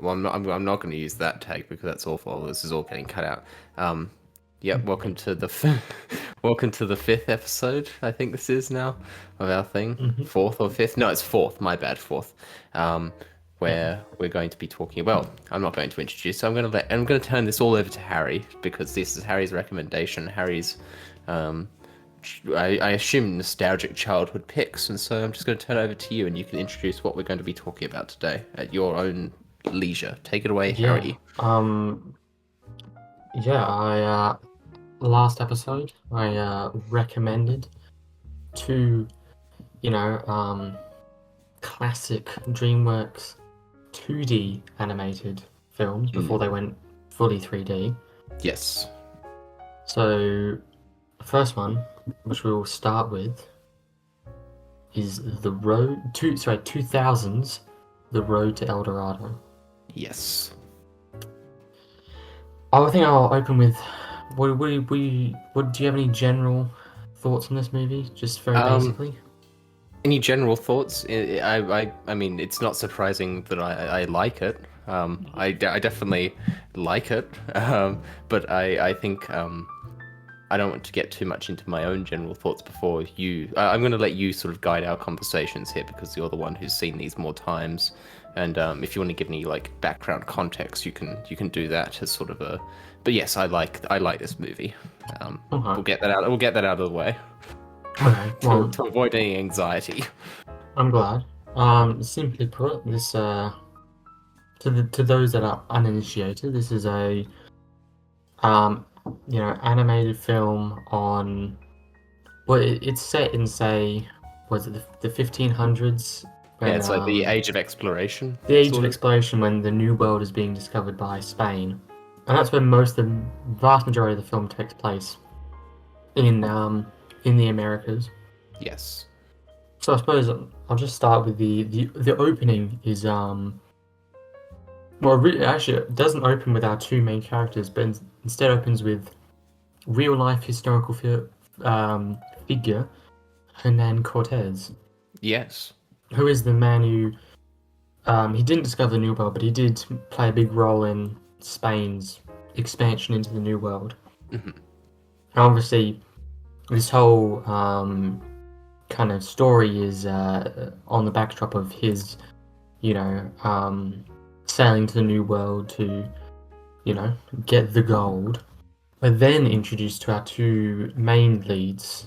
Well, I'm not going to use that tag because that's awful. This is all getting cut out. Yeah, welcome to the welcome to the fifth episode. I think this is now of our thing. Hmm. Fourth or fifth? No, it's fourth. My bad, fourth. Um, Yeah. where we're going to be talking. Well, I'm not going to introduce. So I'm going to turn this all over to Harry because this is Harry's recommendation. Harry's, um, I assume nostalgic childhood picks, and so I'm just going to turn it over to you, and you can introduce what we're going to be talking about today at your own leisure. Take it away, Yeah. Harry. Yeah, I last episode I recommended two, you know, classic DreamWorks 2D animated films before Mm. they went fully 3D. Yes. So the first one, which we will start with, is the road two sorry 2000s The Road to El Dorado. Yes. I think I'll open with what do you have any general thoughts on this movie? Just very Um, basically. any general thoughts? I mean, it's not surprising that I like it. I definitely like it. But I think I don't want to get too much into my own general thoughts before you. I'm going to let you sort of guide our conversations here because you're the one who's seen these more times. And if you want to give any like background context, you can do that as sort of a. But yes, I like this movie. Okay. We'll get that out. We'll get that out of the way Okay. Well, to avoid any anxiety. I'm glad. Simply put, this to those that are uninitiated, this is a um animated film on it's set in, say, was it the 1500s, Yeah, when it's like the age of exploration, the age of sort of. exploration, when the new world is being discovered by Spain, and that's where the vast majority of the film takes place, in the Americas. Yes. So I suppose I'll just start with the opening is well, actually, it doesn't open with our two main characters, but instead opens with real life historical figure Hernan Cortez, Yes. who is the man who he didn't discover the New World, but he did play a big role in Spain's expansion into the New World. Hmm. And obviously, this whole kind of story is on the backdrop of his, you know, sailing to the New World to, get the gold. We're then introduced to our two main leads,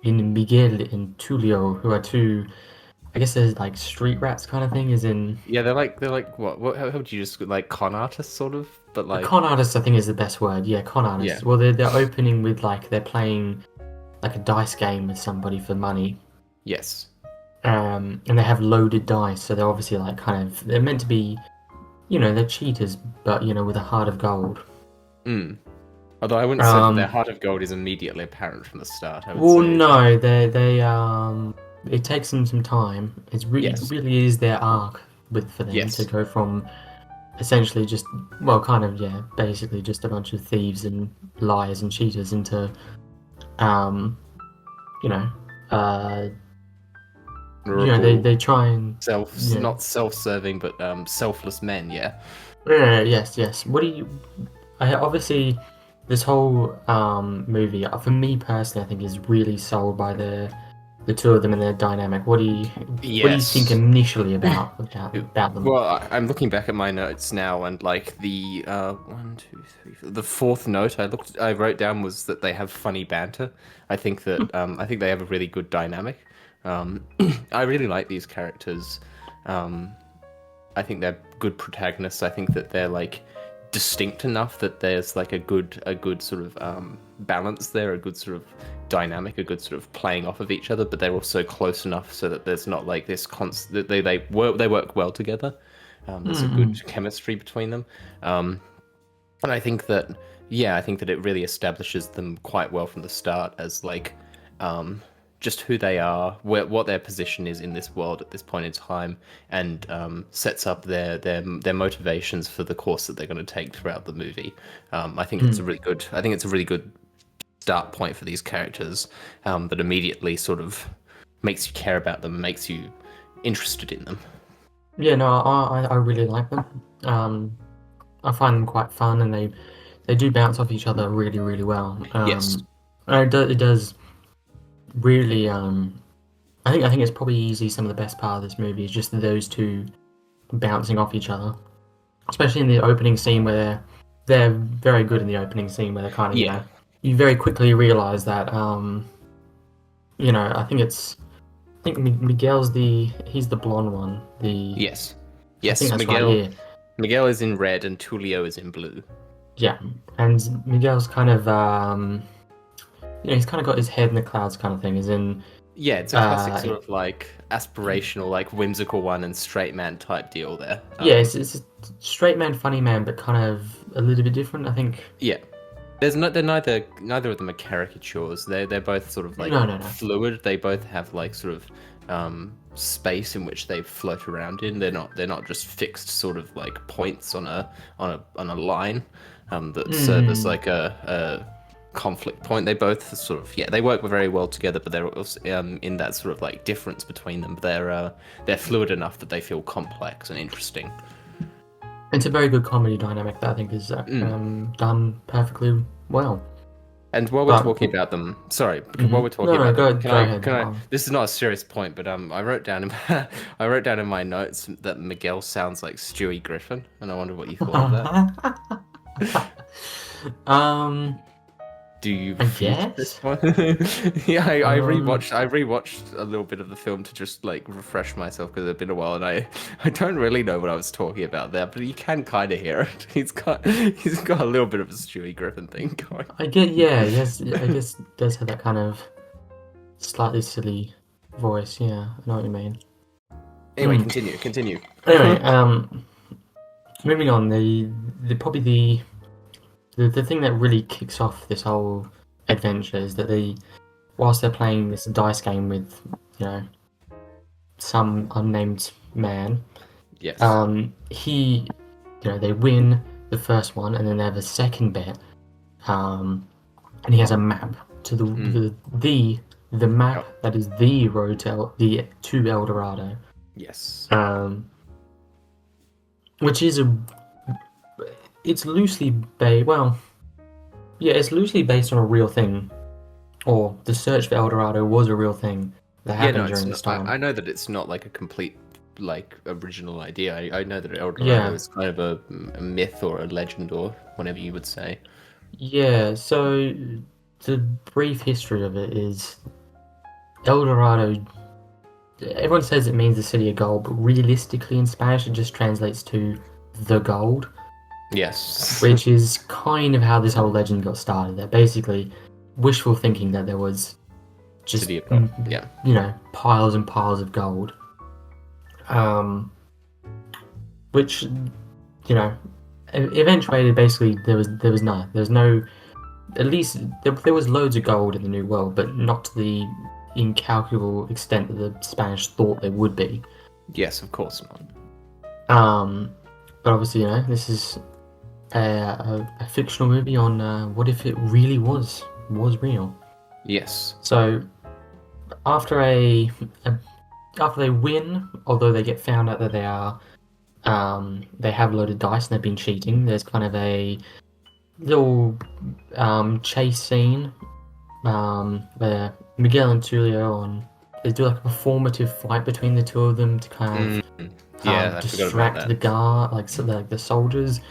in Miguel and Tulio, who are two, I guess they're like street rats kind of thing, as in Yeah, they're like what? How would you just like con artists, sort of? But a like, con artist, I think is the best word. Yeah, con yeah. artists. Well, they're opening with like they're playing like a dice game with somebody for money, Yes. and they have loaded dice, so they're obviously like they're meant to be, they're cheaters, but with a heart of gold. Mm. Although I wouldn't say that their Um, heart of gold is immediately apparent from the start. I would well, say it's no, they it takes them some time. It yes, really is their arc for them to yes. go from essentially just, well, yeah, basically just a bunch of thieves and liars and cheaters into um you know uh Honorable, they try and not self-serving, but selfless men. Yeah. yes. What do you obviously this whole movie, for me personally, I think is really sold by the two of them and their dynamic. What do you think Yes. initially about them? Well, I'm looking back at my notes now, and like the one, two, three, the fourth note I wrote down was that they have funny banter. I think they have a really good dynamic. I really like these characters. Um, I think they're good protagonists. I think that they're like distinct enough that there's like a good sort of balance there, a good sort of dynamic, a good sort of playing off of each other. But they're also close enough so that there's not like this constant. They work well together. There's a Mm-mm. good chemistry between them, and I think that it really establishes them quite well from the start as like just who they are, what their position is in this world at this point in time, and sets up their motivations for the course that they're going to take throughout the movie. I think it's a Mm. really good. I think it's a really good start point for these characters that immediately sort of makes you care about them, makes you interested in them. Yeah, no, I really like them. I find them quite fun, and they do bounce off each other really, really well. Yes. And it does really. I think it's probably easily some of the best part of this movie is just those two bouncing off each other, especially in the opening scene where they're very good in the opening scene where they're kind of Yeah. you very quickly realize that I think Miguel's he's the blonde one. Yes. I think Yes. that's right. Yeah, Miguel is in red and Tulio is in blue. yeah. And Miguel's kind of he's kind of got his head in the clouds kind of thing. As in, Yeah, it's a classic sort of like aspirational, like whimsical one and straight man type deal there. yeah, it's a straight man, funny man, but kind of a little bit different. I think. Yeah. They're neither of them are caricatures. They're both sort of like No. fluid. They both have like sort of space in which they float around in. They're not just fixed sort of like points on a line. There's like a conflict point. They both sort of they work very well together, but they're also, in that sort of like difference between them. They're fluid enough that they feel complex and interesting. It's a very good comedy dynamic that I think is done perfectly well. And while we're But talking about them, sorry, while we're no, talking no, about them, go ahead. can I? This is not a serious point, but I wrote down in I wrote down in my notes that Miguel sounds like Stewie Griffin, and I wonder what you thought of that. um, Do you I refute this guess. one? Yeah, I rewatched a little bit of the film to just like refresh myself because it's been a while, and I don't really know what I was talking about there, but you can kind of hear it. He's got a little bit of a Stewie Griffin thing going. I get, yeah, yes, I guess it does have that kind of slightly silly voice. Yeah, I know what you mean. Anyway, Mm. continue. Anyway, moving on. The probably the thing that really kicks off this whole adventure is that whilst they're playing this dice game with some unnamed man, Yes. they win the first one, and then they have a second bet, and he has a map to the map that is the road to El Dorado. Yes. Which is it's loosely it's loosely based on a real thing, or the search for El Dorado was a real thing that happened during this time. I know that it's not like a complete like original idea. I know that El Dorado Yeah. is kind of a myth or a legend or whatever you would say. Yeah, so the brief history of it is El Dorado. Everyone says it means the city of gold, but realistically in Spanish it just translates to the gold, Yes. which is kind of how this whole legend got started. They're basically wishful thinking that there was just City of gold. Yeah. Piles and piles of gold, which eventuated basically there was no, at least there was loads of gold in the New World, but not to the incalculable extent that the Spanish thought there would be. Yes, of course not. But obviously, this is a fictional movie on what if it really was real. Yes. So after after they win, although they get found out that they have loaded dice and they've been cheating, there's kind of a little chase scene where Miguel and Tulio they do like a performative fight between the two of them to kind of I forgot about distract that. the soldiers,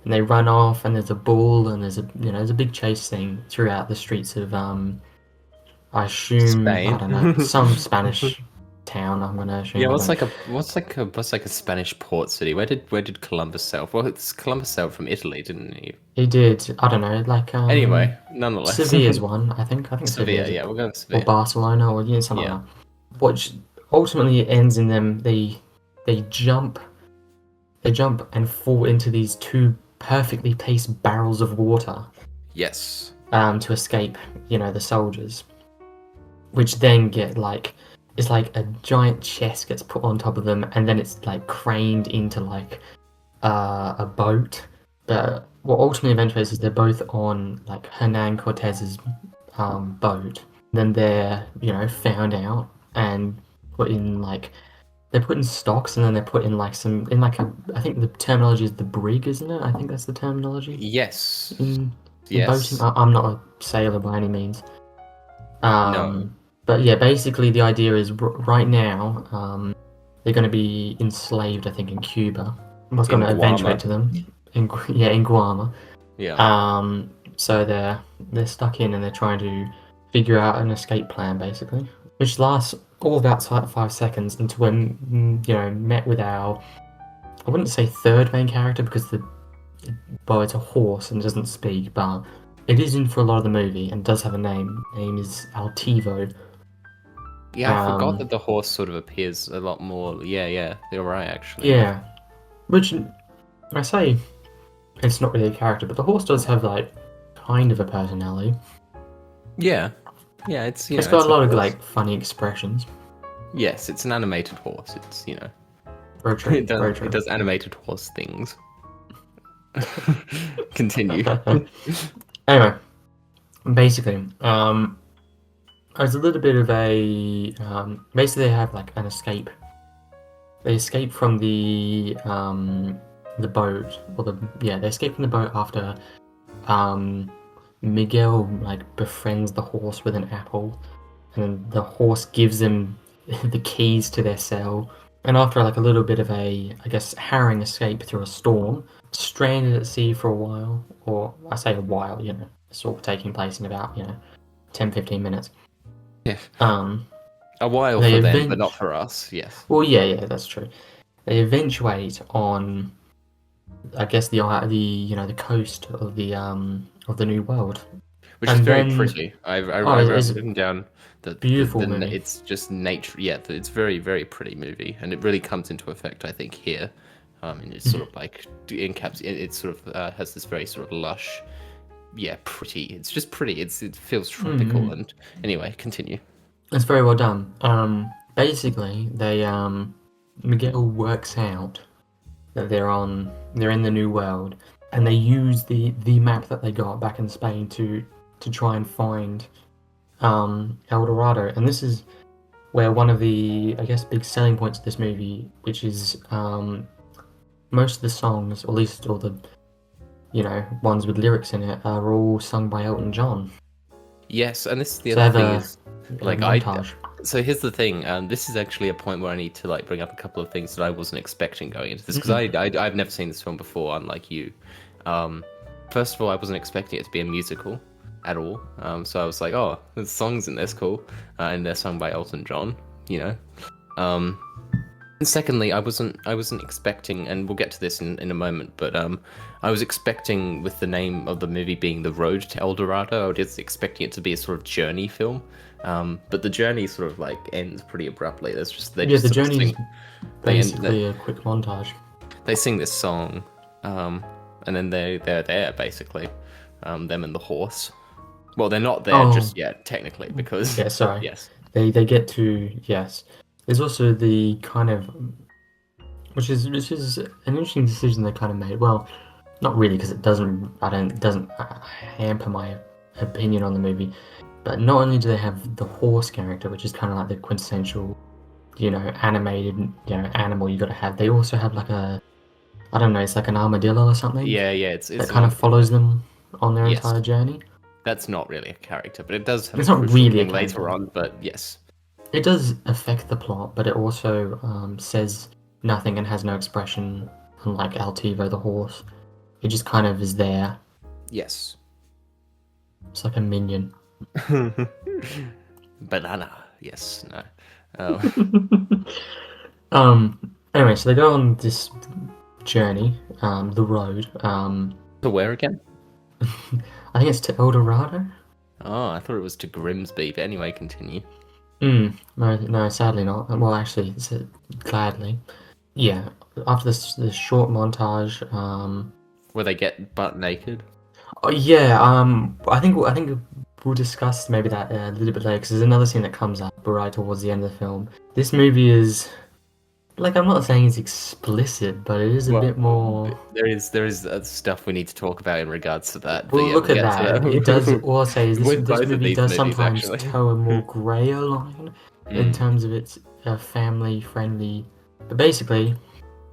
and they run off, and there's a bull, and there's a big chase scene throughout the streets of I assume Spain. I don't know, some Spanish town. I'm gonna assume. Yeah, what's like a Spanish port city? Where did Columbus sail? Well, Columbus sailed from Italy, didn't he? He did. I don't know, like Anyway, nonetheless. Sevilla's one. I think Sevilla, yeah, we'll go with or Sevilla. Barcelona, or something like that. Which ultimately ends in them. They jump and fall into these two perfectly paced barrels of water. Yes. To escape, the soldiers, which then get it's like a giant chest gets put on top of them, and then it's like craned into like a boat. But what ultimately eventuates is they're both on like Hernan Cortez's boat. Then they're found out and put in like They're put in stocks, and then they're put in like some in like a. I think the terminology is the brig, isn't it? I think that's the terminology Yes. in boating. Yes. I'm not a sailor by any means. No. But yeah, basically the idea is right now, they're going to be enslaved, I think, in Cuba. What's going In to eventuate Guama. to them in Guam. Yeah. So they're stuck in, and they're trying to figure out an escape plan, basically, which lasts all about 5 seconds until we're met with our, I wouldn't say third main character because it's a horse and doesn't speak, but it is in for a lot of the movie and does have a name. Name is Altivo. Yeah, I forgot that the horse sort of appears a lot more. Yeah, yeah, you're right, actually. Yeah, which I say it's not really a character, but the horse does have like kind of a personality. Yeah, yeah, it's It's got a lot of like funny expressions. Yes, it's an animated horse. It's Very true. it Very true. does animated horse things. Continue. Anyway, basically, it's a little bit of a basically they have like an escape. They escape from the boat, they escape from the boat after Miguel like befriends the horse with an apple, and then the horse gives them the keys to their cell. And after like a little bit of a, I guess, harrowing escape through a storm, stranded at sea for a while, or I say a while, it's all taking place in about 10-15 minutes. Yeah. A while for them, but not for us. Yes. Well, yeah, that's true. They eventuate on, I guess, the coast of the New World, which is very pretty. I wrote written down that beautiful movie. It's just nature. Yeah, it's very, very pretty movie, and it really comes into effect, I think, here. And it's sort of like it sort of has this very sort of lush, pretty. It's just pretty. It feels tropical. And anyway, continue. It's very well done. Basically, Miguel works out that they're in the New World, and they use the map that they got back in Spain to try and find El Dorado. And this is where one of the, I guess, big selling points of this movie, which is most of the songs, or at least all the ones with lyrics in it, are all sung by Elton John. Yes, and this is the other thing is like montage. So here's the thing. This is actually a point where I need to like bring up a couple of things that I wasn't expecting going into this, because I've never seen this film before, unlike you. First of all, I wasn't expecting it to be a musical at all. So I was like, oh, there's songs in this, cool, and they're sung by Elton John. And secondly, I wasn't expecting, and we'll get to this in a moment, but I was expecting, with the name of the movie being The Road to El Dorado, I was expecting it to be a sort of journey film. But the journey sort of like ends pretty abruptly. The journey is basically a quick montage. They sing this song, and then they're there basically, them and the horse. Well, they're not there just yet technically, because yes, they get to There's also the kind of, which is an interesting decision they kind of made. Well, not really, because it doesn't hamper my opinion on the movie. But not only do they have the horse character, which is kind of like the quintessential, animated, animal you got to have. They also have like it's like an armadillo or something. Yeah, it's that kind of follows them on their entire journey. That's not really a character, but it does have it's not really a later on. But yes. It does affect the plot, but it also says nothing and has no expression, unlike Altivo the horse. It just kind of is there. Yes. It's like a minion. Banana. Yes. No. Anyway, so they go on this journey, the road. To where again? I think it's to El Dorado. Oh, I thought it was to Grimsby, but anyway, continue. No, sadly not. Well, actually, gladly. Yeah, after this short montage, where they get butt naked. Oh yeah, I think we'll discuss maybe that a little bit later, because there's another scene that comes up right towards the end of the film. This movie is, like, I'm not saying it's explicit, but it is a bit more. There is stuff we need to talk about in regards to that. Well, look at that. It does all say this movie does sometimes toe a more grayer line in terms of its family-friendly But basically,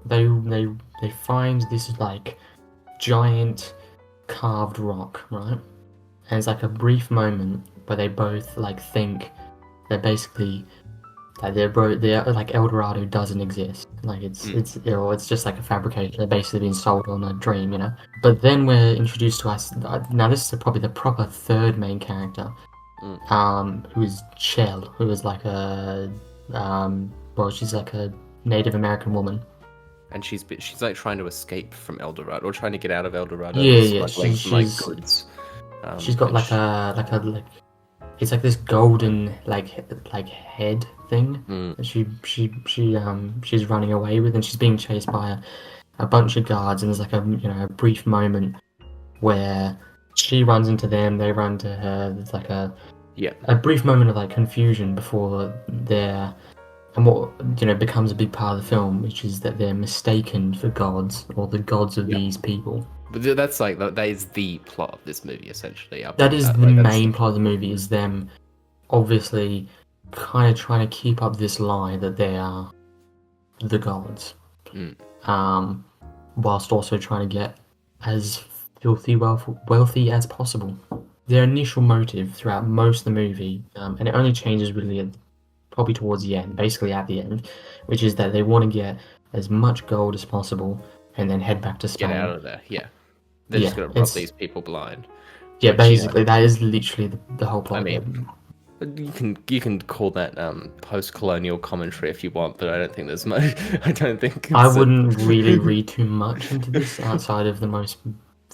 they find this like giant carved rock, right? And it's like a brief moment where they both like think they're basically like they're like El Dorado doesn't exist. Like it's you know, it's just like a fabrication. They're basically being sold on a dream, you know. But then we're introduced to us. Now this is probably the proper third main character, who's Chell, who is like a well, she's like a Native American woman. And she's like trying to escape from El Dorado, or trying to get out of El Dorado, Yeah, yeah. smuggling some like goods. She's got And like a it's like this golden like head thing that she's running away with, and she's being chased by a bunch of guards, and there's like a brief moment where she runs into them, they run to her. There's like a brief moment of like confusion before they're and what becomes a big part of the film, which is that they're mistaken for gods or the gods of these people. But that's like that is the plot of this movie essentially. That is the main plot of the movie, is them obviously kind of trying to keep up this lie that they are the gods, whilst also trying to get as filthy wealthy as possible. Their initial motive throughout most of the movie, and it only changes really probably towards the end, basically at the end, which is that they want to get as much gold as possible and then head back to Spain. Get out of there, yeah. They're just going to rob these people blind. Yeah, basically, that is literally the whole plot. I mean, you can call that post-colonial commentary if you want, but I don't think there's much. I don't think I wouldn't really read too much into this outside of the most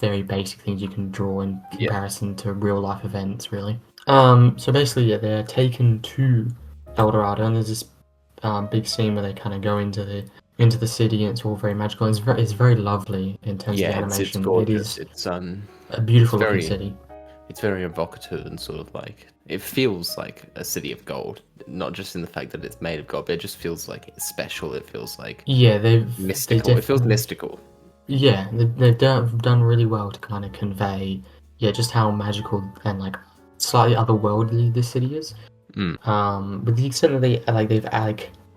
very basic things you can draw in comparison to real life events, really. So basically, they're taken to El Dorado, and there's this big scene where they kind of go into the city, and it's all very magical. And it's very lovely in terms of animation. It's gorgeous. It is a beautiful looking city. It's very evocative and sort of like it feels like a city of gold, not just in the fact that it's made of gold, but it just feels like it's special. It feels like mystical. It feels mystical. Yeah, they've done really well to kind of convey just how magical and like slightly otherworldly this city is. With the extent that they've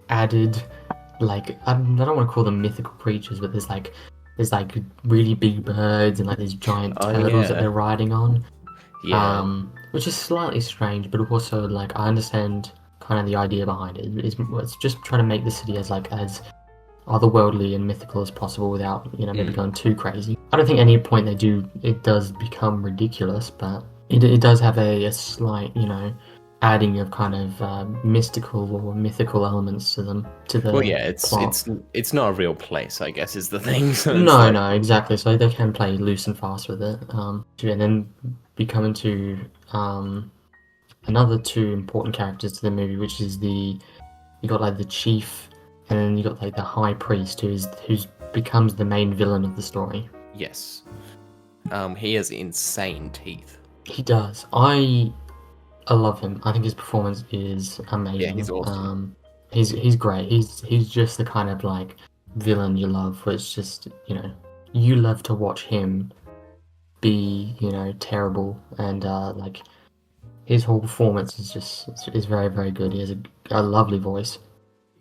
added like I don't want to call them mythical creatures, but there's like really big birds and like these giant turtles that they're riding on. Which is slightly strange, but also like I understand kind of the idea behind it. It's just trying to make the city as otherworldly and mythical as possible without maybe going too crazy. I don't think at any point it does become ridiculous, but it does have a slight adding of kind of mystical or mythical elements to them. It's not a real place, I guess, is the thing. So no, exactly. So they can play loose and fast with it. And then be coming to another two important characters to the movie, which is you got like the chief, and then you got like the high priest, who becomes the main villain of the story. Yes. He has insane teeth. He does. I love him. I think his performance is amazing. Yeah, he's awesome. He's great. He's just the kind of like villain you love, where it's just you love to watch him be terrible, and like his whole performance is very, very good. He has a lovely voice.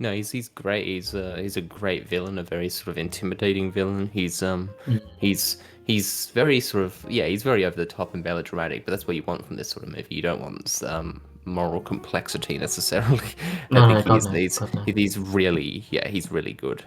No, he's great. He's a great villain, a very sort of intimidating villain. He's very sort of he's very over the top and melodramatic, but that's what you want from this sort of movie. You don't want moral complexity necessarily. He's really good.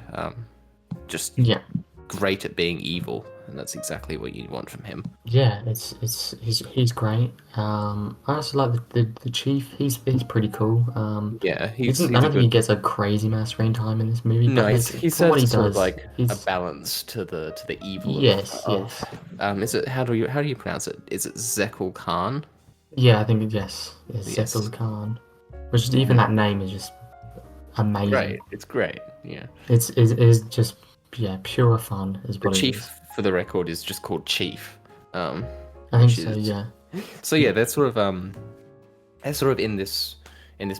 Great at being evil, and that's exactly what you want from him. Yeah, he's great. I also like the chief. He's pretty cool. I don't think he gets a crazy amount of screen time in this movie. No, he's what he does. Like a balance to the evil. Yes. Is it how do you pronounce it? Is it Zekel Khan? Yeah, I think yes. Zekel Khan. Which is, even that name is just amazing. Great. It's great. Yeah. It is just pure fun. Is what the chief, it is. For the record, is just called Chief. I think so. Yeah. So yeah, they're sort of in this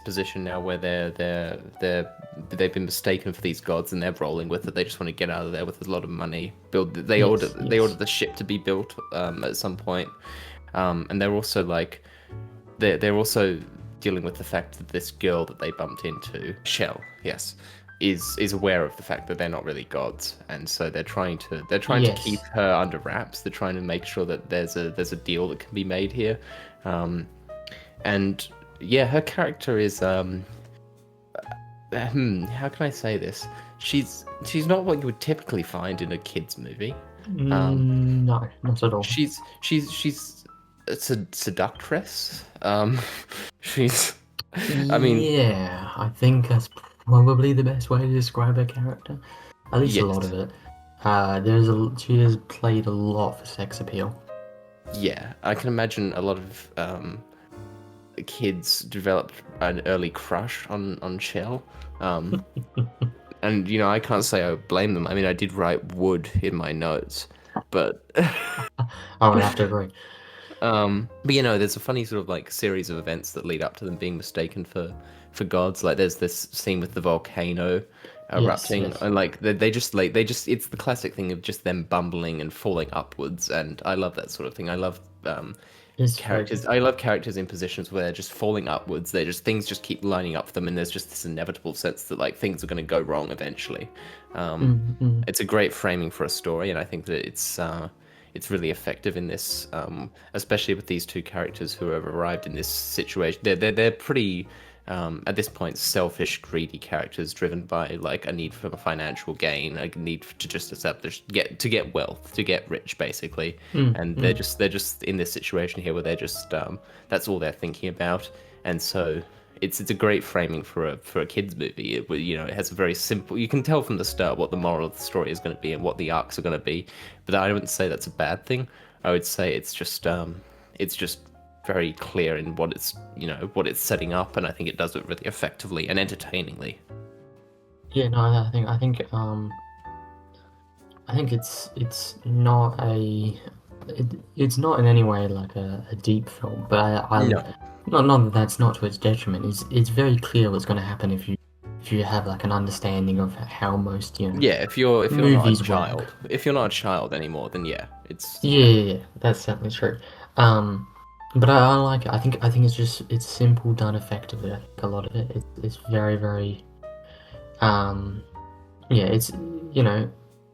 position now where they've been mistaken for these gods, and they're rolling with it. They just want to get out of there with a lot of money. They order the ship to be built at some point, and they're also they're also dealing with the fact that this girl that they bumped into, Shell, yes, is aware of the fact that they're not really gods, and so they're trying to keep Yes. her under wraps. They're trying to make sure that there's a deal that can be made here, and yeah, her character is how can I say this? She's not what you would typically find in a kids movie. No, not at all. She's a seductress. She's I mean, Yeah, I think that's probably the best way to describe her character. At least a lot yes. of it. She has played a lot for sex appeal. Yeah, I can imagine a lot of kids developed an early crush on Shell. And I can't say I blame them. I mean, I did write wood in my notes, but I would have to agree. but there's a funny sort of like series of events that lead up to them being mistaken for gods. Like there's this scene with the volcano Yes, erupting, yes. and like they just it's the classic thing of just them bumbling and falling upwards, and I love that sort of thing. I love It's very characters. good. I love characters in positions where they're just falling upwards. They're just things just keep lining up for them, and there's just this inevitable sense that like things are going to go wrong eventually. Mm-hmm. It's a great framing for a story, and I think that it's really effective in this, especially with these two characters who have arrived in this situation. They're pretty at this point selfish, greedy characters driven by like a need for financial gain, a need to just get wealth, to get rich, basically. And they're just in this situation here where they're just that's all they're thinking about, and so. It's a great framing for a kids movie. It has a very simple. You can tell from the start what the moral of the story is going to be and what the arcs are going to be. But I wouldn't say that's a bad thing. I would say it's just very clear in what it's setting up, and I think it does it really effectively and entertainingly. Yeah, no, I think it's not it's not in any way like a deep film, but I No. not that that's not to its detriment. It's very clear what's going to happen if you have like an understanding of how most Yeah, if you're not a movies work. child, if you're not a child anymore, then yeah, Yeah, that's certainly true. Um, but I like it. I think it's simple done effectively. I think a lot of it it's very very um yeah it's you know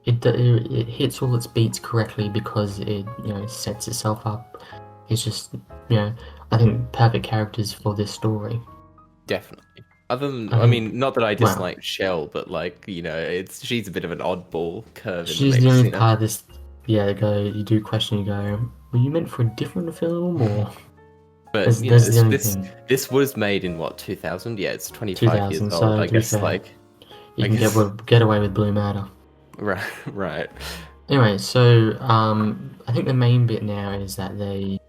it hits all its beats correctly because it sets itself up. It's just I think perfect characters for this story. definitely. Other than, I I think mean, not that I well dislike Shell, but like, she's a bit of an oddball curve in the she's the mix, only part of this. Yeah, you do question. You go, were you meant for a different film or? But That's the only thing. this was made in what, 2000? Yeah, it's 25 years 2000. old. So I to be guess fair, like you I can guess get away with blue matter. right, right. Anyway, so I think the main bit now is that they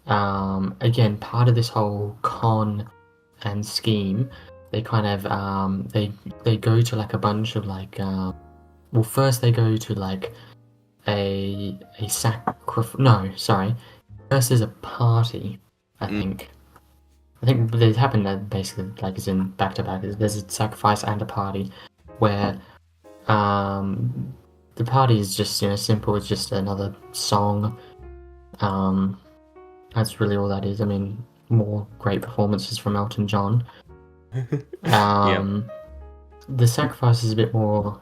again part of this whole con and scheme. They kind of they go to like a bunch of like well first they go to like a sacrifice. No, sorry. First there's a party. I Mm, think. I think it happened that basically like it's in back to back. There's a sacrifice and a party where the party is just simple. It's just another song. Um, that's really all that is. I mean, more great performances from Elton John. yeah. Um, the sacrifice is a bit more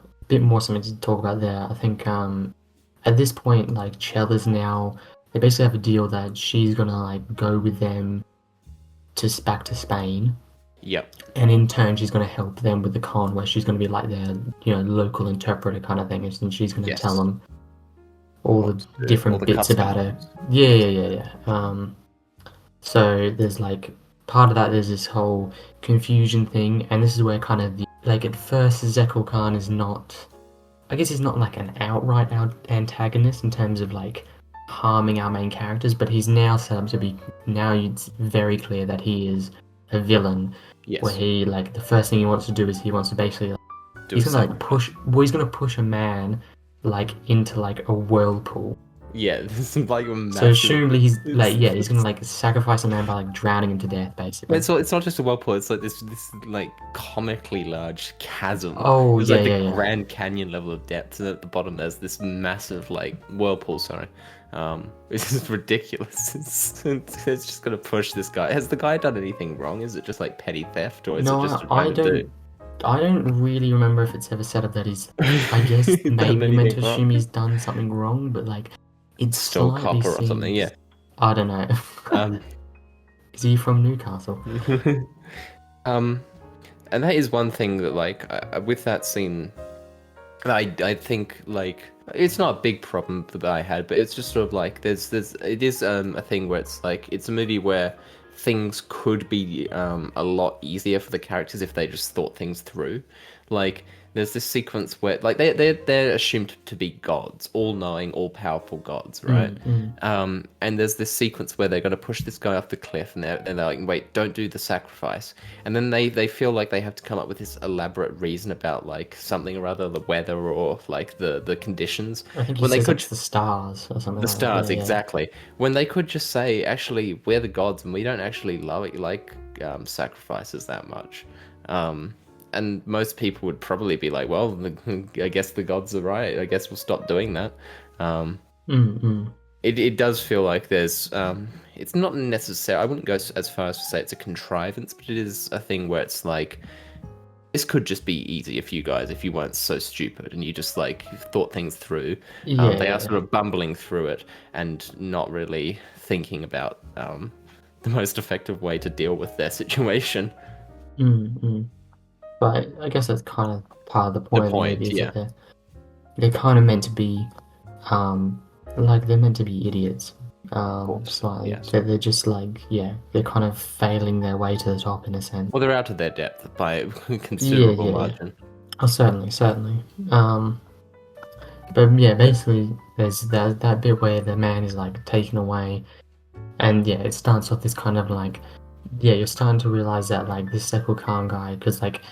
something to talk about there. I think at this point, like Chell is now they basically have a deal that she's gonna like go with them back to Spain, Yep. and in turn she's gonna help them with the con, where she's gonna be like their local interpreter kind of thing, and she's gonna tell Yes. them all What the to do, all different the bits about customs. her. Yeah. So there's like part of that. There's this whole confusion thing, and this is where kind of like at first Zekel Khan is not. I guess he's not like an outright antagonist in terms of like harming our main characters, but he's now set up to be. Now it's very clear that he is a villain. Where Yes. he like the first thing he wants to do is he wants to basically Do a he's gonna like sacrifice. push. Well, he's gonna push a man like into like a whirlpool. Yeah, this is like a So massive. assumably he's like It's, he's gonna like sacrifice a man by like drowning him to death, basically. it's not just a whirlpool. It's like this like comically large chasm. Oh It's yeah, like the yeah, yeah. Grand Canyon level of depth, and at the bottom there's this massive like whirlpool. Sorry, this is ridiculous. It's just gonna push this guy. Has the guy done anything wrong? Is it just like petty theft, or is it No, just I a random don't. dude? I don't really remember if it's ever said of that he's. I guess Done maybe meant anything to wrong? assume he's done something wrong, but like it Stole slightly copper or something, yeah. seems. I don't know. Um, Is he from Newcastle? um, and that is one thing that, like, with that scene, I think like it's not a big problem that I had, but it's just sort of like there's it is a thing where it's like it's a movie where things could be a lot easier for the characters if they just thought things through. Like there's this sequence where like they're assumed to be gods, all knowing, all powerful gods, right? Mm, mm. And there's this sequence where they're going to push this guy off the cliff, and they're like, wait, don't do the sacrifice. And then they feel like they have to come up with this elaborate reason about like something or other, the weather or like the conditions, I think he when they says could it's the stars or something the like that. stars Yeah, yeah. exactly, when they could just say, actually, we're the gods and we don't actually love it like sacrifices that much. Um, and most people would probably be like, well, I guess the gods are right. I guess we'll stop doing that. Um, Mm, mm. it does feel like there's it's not necessary. I wouldn't go as far as to say it's a contrivance, but it is a thing where it's like this could just be easier for you guys if you weren't so stupid and you just like thought things through. Yeah, They are yeah. sort of bumbling through it and not really thinking about the most effective way to deal with their situation. Mm, mm. But I guess that's kind of part of the The point of the movie point, is that yeah. they're kind of meant to be, um, like they're meant to be idiots. Of course, Slightly. yes. They're just like, yeah, they're kind of failing their way to the top in a sense. Well, they're out of their depth by a Yeah, considerable yeah, yeah. margin. Oh, certainly, certainly. But yeah, basically, there's that bit where the man is like taken away, and yeah, it starts off this kind of like, yeah, you're starting to realize that like this Sekul Khan guy, because like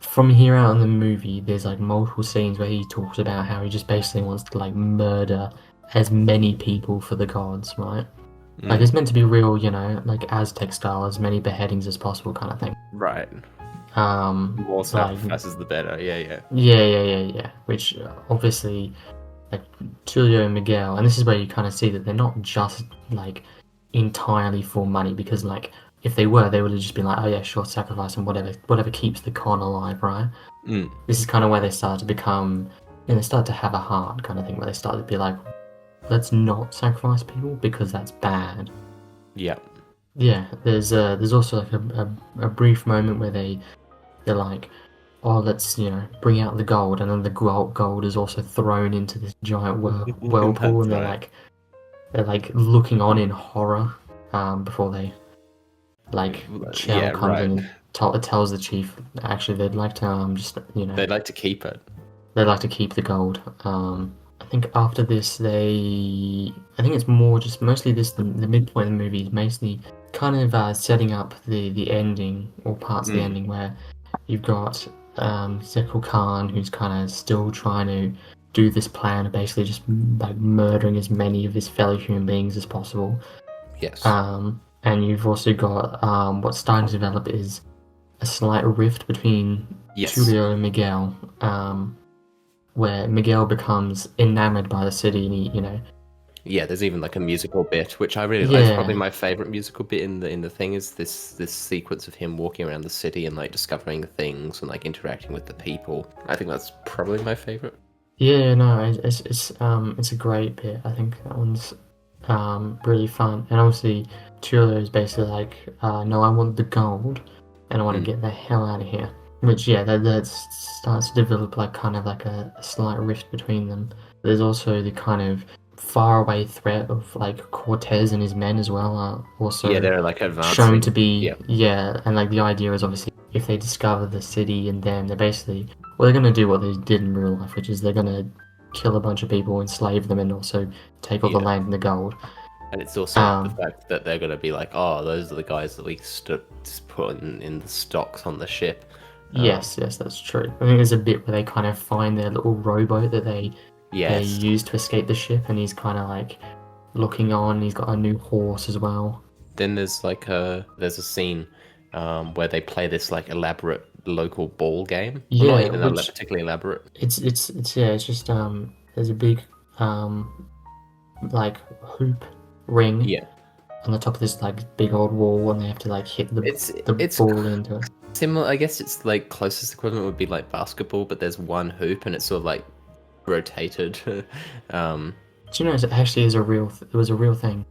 from here out in the movie, there's like multiple scenes where he talks about how he just basically wants to like murder as many people for the gods, right? Like Mm, it's meant to be real, you know, like Aztec style, as many beheadings as possible kind of thing. right. More Like sacrifices, the better. Yeah, yeah. yeah, yeah, yeah, yeah. Which obviously, like Tulio and Miguel, and this is where you kind of see that they're not just like entirely for money, because like if they were, they would have just been like, oh yeah, sure, sacrifice and whatever keeps the con alive, right? Mm, This is kind of where they start to become, they start to have a heart kind of thing, where they start to be like, let's not sacrifice people because that's bad. yeah. Yeah, there's also like a brief moment where they're like, oh, let's, you know, bring out the gold, and then the gold is also thrown into this giant whirlpool, That's and right. they're like looking on in horror, before they like Chell Yeah, comes in right. and tells the chief actually they'd like to just, you know, They'd like to keep it. they'd like to keep the gold. I think after this I think it's more just mostly this the midpoint of the movie is mostly kind of setting up the ending, or parts of the Mm. ending, where you've got Zekul Khan, who's kind of still trying to do this plan of basically just like murdering as many of his fellow human beings as possible. Yes. And you've also got what's starting to develop is a slight rift between Yes. Tulio and Miguel, where Miguel becomes enamored by the city, and he, you know, Yeah, there's even like a musical bit, which I really like. It's probably yeah, my favorite musical bit in the thing is this sequence of him walking around the city and like discovering things and like interacting with the people. I think that's probably my favorite. yeah, no, it's a great bit. I think that one's really fun, and obviously Tulio is basically like, no, I want the gold, and I want to Mm. get the hell out of here. Which yeah, that starts to develop like kind of like a slight rift between them. There's also the kind of faraway threat of like Cortez and his men as well are Yeah, also they're like shown to advancing. be, Yeah. yeah, and like the idea is obviously if they discover the city and them, they're basically, well, they're gonna do what they did in real life, which is they're gonna kill a bunch of people, enslave them, and also take all the Yeah. land and the gold. And it's also the Um, fact that they're gonna be like, oh, those are the guys that we just put in the stocks on the ship. Um, yes, that's true. I think there's a bit where they kind of find their little rowboat that they yes. use to escape the ship, and he's kind of like looking on. He's got a new horse as well. Then there's a scene where they play this like elaborate local ball game. Well, not Yeah, even which particularly elaborate. it's yeah, it's just there's a big like hoop ring, Yeah. on the top of this like big old wall, and they have to like hit the It's ball into it. similar. I guess it's like closest equivalent would be like basketball, but there's one hoop and it's sort of like rotated. um, Do you know it actually is a real? It was a real thing.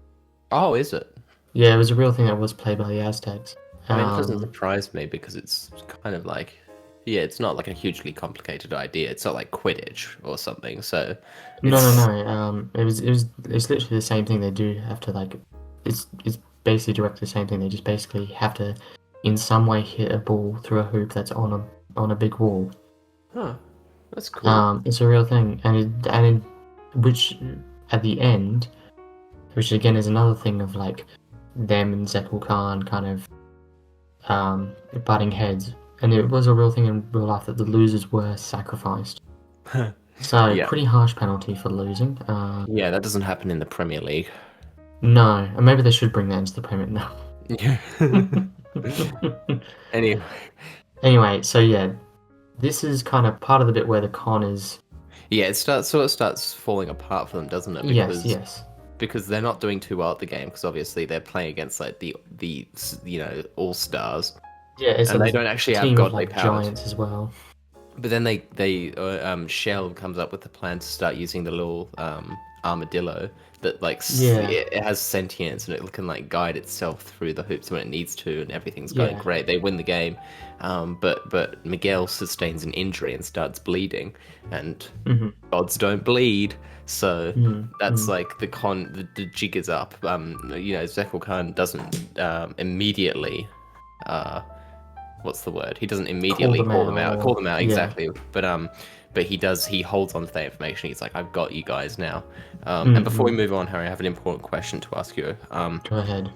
oh, is it? Yeah, it was a real thing that was played by the Aztecs. I mean, it doesn't surprise me because it's kind of like, yeah, it's not like a hugely complicated idea. It's not like Quidditch or something. So, No. It's literally the same thing. They do have to like, it's basically directly the same thing. They just basically have to, in some way, hit a ball through a hoop that's on a big wall. Huh, that's cool. It's a real thing, which at the end, which again is another thing of like them and Zekul Khan kind of butting heads, and it was a real thing in real life that the losers were sacrificed. So Yeah. pretty harsh penalty for losing. Yeah, that doesn't happen in the Premier League. No, and maybe they should bring that into the Premier now. Yeah. Anyway. Anyway, so yeah, this is kind of part of the bit where the con is. Yeah, it starts falling apart for them, doesn't it? Yes. Because they're not doing too well at the game. Because obviously they're playing against like the all stars, Yeah, it's and a they don't actually have team of godly like powers. giants as well. But then Shell comes up with the plan to start using the little armadillo that like Yeah. it has sentience and it can like guide itself through the hoops when it needs to, and everything's going Yeah. great. They win the game, but Miguel sustains an injury and starts bleeding, and Mhm. gods don't bleed. So that's Mhm. like the jig is up. Zekul Khan doesn't immediately what's the word? He doesn't immediately call them out. Call them out, yeah. exactly. But he does. He holds on to that information. He's like, "I've got you guys now." And before we move on, Harry, I have an important question to ask you. Go ahead.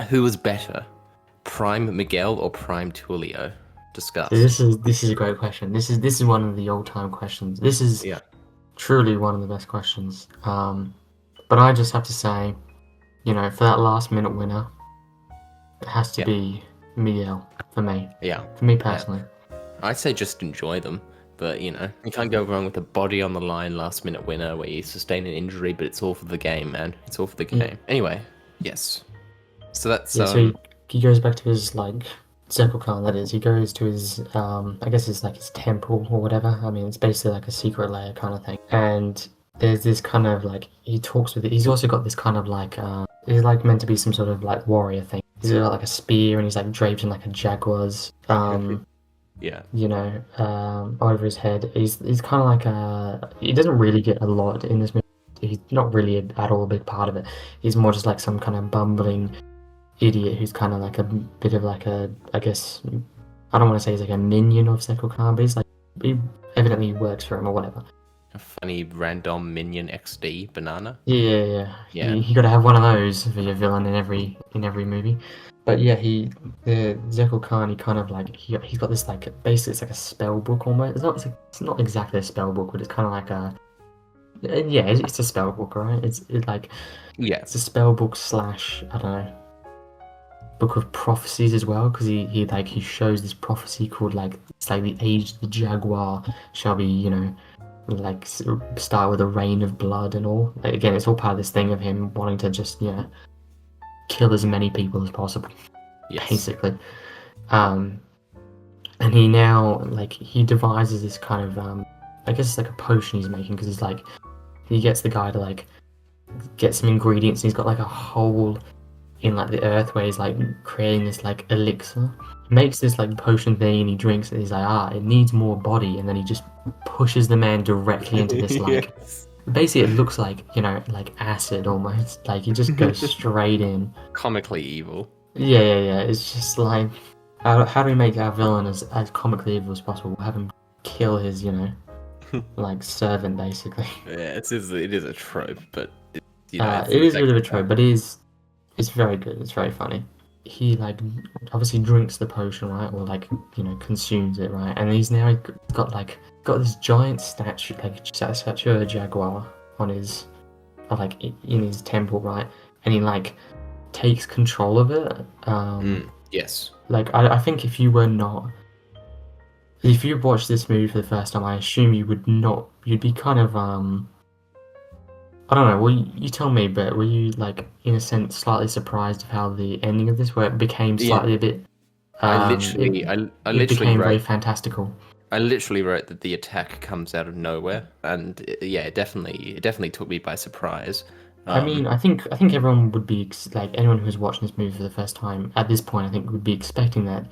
Who was better, Prime Miguel or Prime Tulio? Discuss. This is a great question. This is one of the old time questions. This is Yeah. truly one of the best questions. But I just have to say, for that last minute winner, it has to be Miguel for me. Yeah. For me personally. I'd say just enjoy them. But, you can't go wrong with a body on the line last minute winner where you sustain an injury, but it's all for the game, man. It's all for the game. Anyway, yes. So that's... Yeah, so he goes back to his, like, Zekul Khan, that is. He goes to his, I guess it's like his temple or whatever. I mean, it's basically like a secret lair kind of thing. And there's this kind of, like, he talks with it. He's also got this kind of, like, he's, like, meant to be some sort of, like, warrior thing. He's got, like, a spear and he's, like, draped in, like, a jaguar's... yeah. Over his head. He's kind of like he doesn't really get a lot in this movie. He's not really at all a big part of it. He's more just like some kind of bumbling idiot who's kind of like a bit of like I guess, I don't want to say he's like a minion of Zekul Khan, but he's like, he evidently works for him or whatever. A funny random minion XD banana. Yeah. You got to have one of those for your villain in every movie. But yeah, the Zekul Khan, he kind of like he's got this like basically it's like a spell book almost. It's not exactly a spell book, but it's kind of like it's a spell book, right? It's a spell book / I don't know, book of prophecies as well, because he shows this prophecy called like it's like the age of the jaguar shall be like start with a rain of blood and all. Like, again, it's all part of this thing of him wanting to just kill as many people as possible, basically. And he now he devises this kind of I guess it's like a potion he's making, because he's like he gets the guy to like get some ingredients, and he's got like a hole in like the earth where he's like creating this like elixir. He makes this like potion thing and he drinks it. He's like, it needs more body, and then he just pushes the man directly into this like basically it looks like like acid almost. Like he just goes straight in. Comically evil. Yeah. It's just like how do we make our villain as comically evil as possible? We'll have him kill his like servant basically. Yeah, it is a trope, but it is a bit of a trope, but it's very good. It's very funny. He like obviously drinks the potion, right, or like consumes it, right, and he's now got this giant statue, like statue of a jaguar on his in his temple, right, and he like takes control of it. Yes. Like I think if you watched this movie for the first time, I assume you'd be kind of I don't know. Well, you tell me, but were you like, in a sense, slightly surprised of how the ending of this, where it became Yeah, slightly a bit, I it literally, I it literally became very wrote, fantastical. I literally wrote that the attack comes out of nowhere, and yeah, it definitely took me by surprise. I mean, I think everyone would be like anyone who's watching this movie for the first time at this point. I think would be expecting that,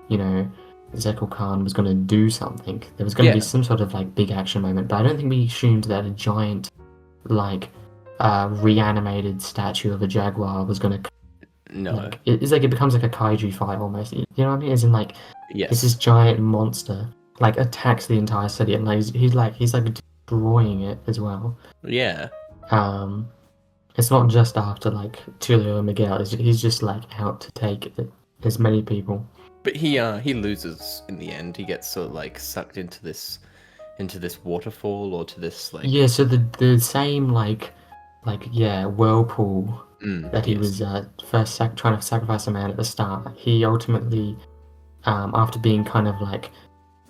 you know, Zekul Khan was going to do something. There was going to be Yeah, some sort of like big action moment, but I don't think we assumed that a giant, like, reanimated statue of a jaguar was going to no, like. It's like it becomes like a kaiju fight almost. You know what I mean? As in like, it's this yes, giant monster like attacks the entire city, and like he's like destroying it as well. yeah. Um. It's not just after like Tulio and Miguel. He's just like out to take as many people. But he loses in the end. He gets sort of like sucked into this waterfall or to this like Yeah, so the same like yeah whirlpool that he yes, was first trying to sacrifice a man at the start. He ultimately, after being kind of like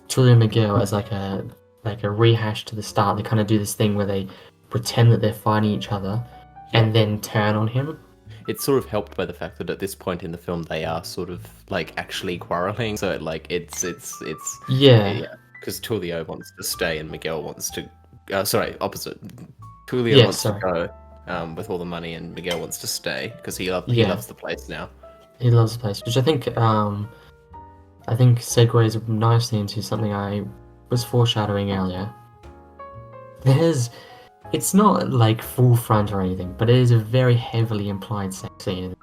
Tulio and Miguel as like a rehash to the start, they kind of do this thing where they pretend that they're fighting each other yeah. and then turn on him. It's sort of helped by the fact that at this point in the film they are sort of like actually quarreling. So like it's Yeah, yeah, because Tulio wants to stay and Miguel wants to. Sorry, opposite. Tulio yeah, wants to sorry. go with all the money, and Miguel wants to stay because he Yeah, loves the place now. he loves the place, which I think segues nicely into something I was foreshadowing earlier. There's, it's not like full front or anything, but it is a very heavily implied sex scene.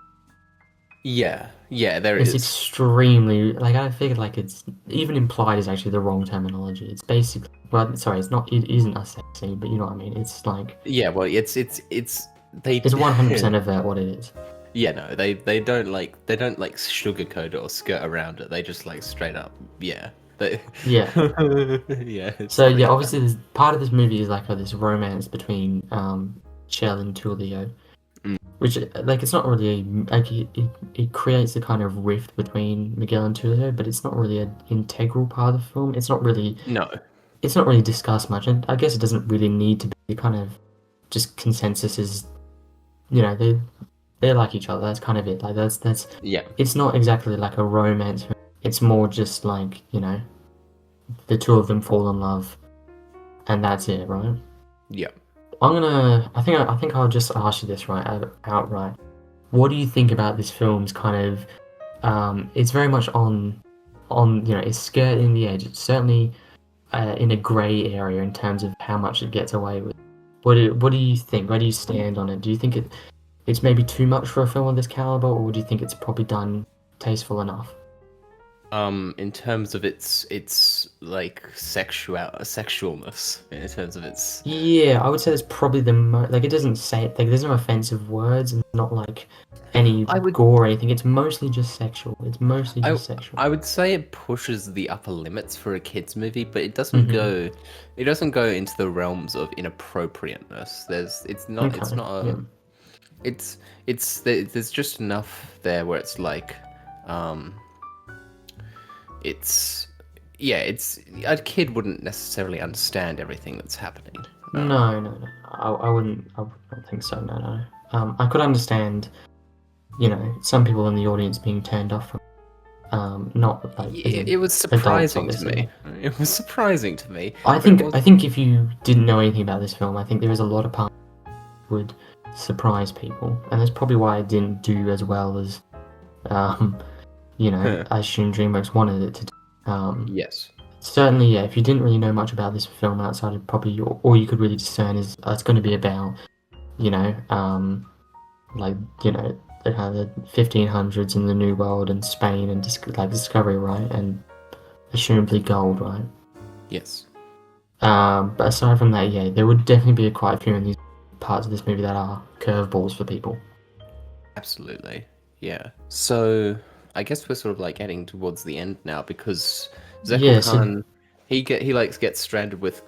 Yeah, yeah, there It's is. extremely, like, I figured like it's even implied is actually the wrong terminology. It's basically, well, sorry, it's not, it isn't a sex scene, but you know what I mean. It's like Yeah, well, it's they. it's 100% of what it is. Yeah, no, they don't like sugarcoat it or skirt around it. They just like straight up, yeah. They, Yeah. yeah, it's So yeah, pretty bad. obviously, this part of this movie is like this romance between Chell and Tulio, Mm. which like it's not really like it creates a kind of rift between Miguel and Tulio, but it's not really an integral part of the film. No, It's not really discussed much, and I guess it doesn't really need to be. Kind of just consensus is, they like each other. That's kind of it. Like that's yeah, it's not exactly like a romance. It's more just like the two of them fall in love, and that's it, right? yeah. I think I'll just ask you this outright. What do you think about this film's kind of? It's very much on it's skirting the edge. It's certainly in a grey area in terms of how much it gets away with. What do you think? Where do you stand on it? Do you think it's maybe too much for a film of this caliber, or do you think it's probably done tasteful enough? In terms of its like sexualness, in terms of its, Yeah, I would say that's probably the like it doesn't say like there's no offensive words and not like any I would gore or anything. It's mostly just sexual. It's mostly I just sexual. I would say it pushes the upper limits for a kids movie, but Hmm. it doesn't go into the realms of inappropriateness. It's Okay. not Yeah. there's just enough there where it's like, um, it's yeah, it's a kid wouldn't necessarily understand everything that's happening. No, no, no. I wouldn't. I don't think so. No, no. I could understand. Some people in the audience being turned off from. Not like as in It was adults, surprising to obviously. me. It was surprising to me, I but it think was I think if you didn't know anything about this film, I think there is a lot of parts that would surprise people, and that's probably why it didn't do as well as um, I assume DreamWorks wanted it to do. yes, Certainly, yeah. If you didn't really know much about this film outside of probably all you could really discern is it's going to be about you know like the 1500s in the New World and Spain and like discovery, right, and assumably gold, right. yes. But aside from that, yeah, there would definitely be quite a few in these parts of this movie that are curveballs for people. Absolutely. Yeah. So I guess we're sort of like heading towards the end now because Zekel Yeah, so Khan he like gets stranded with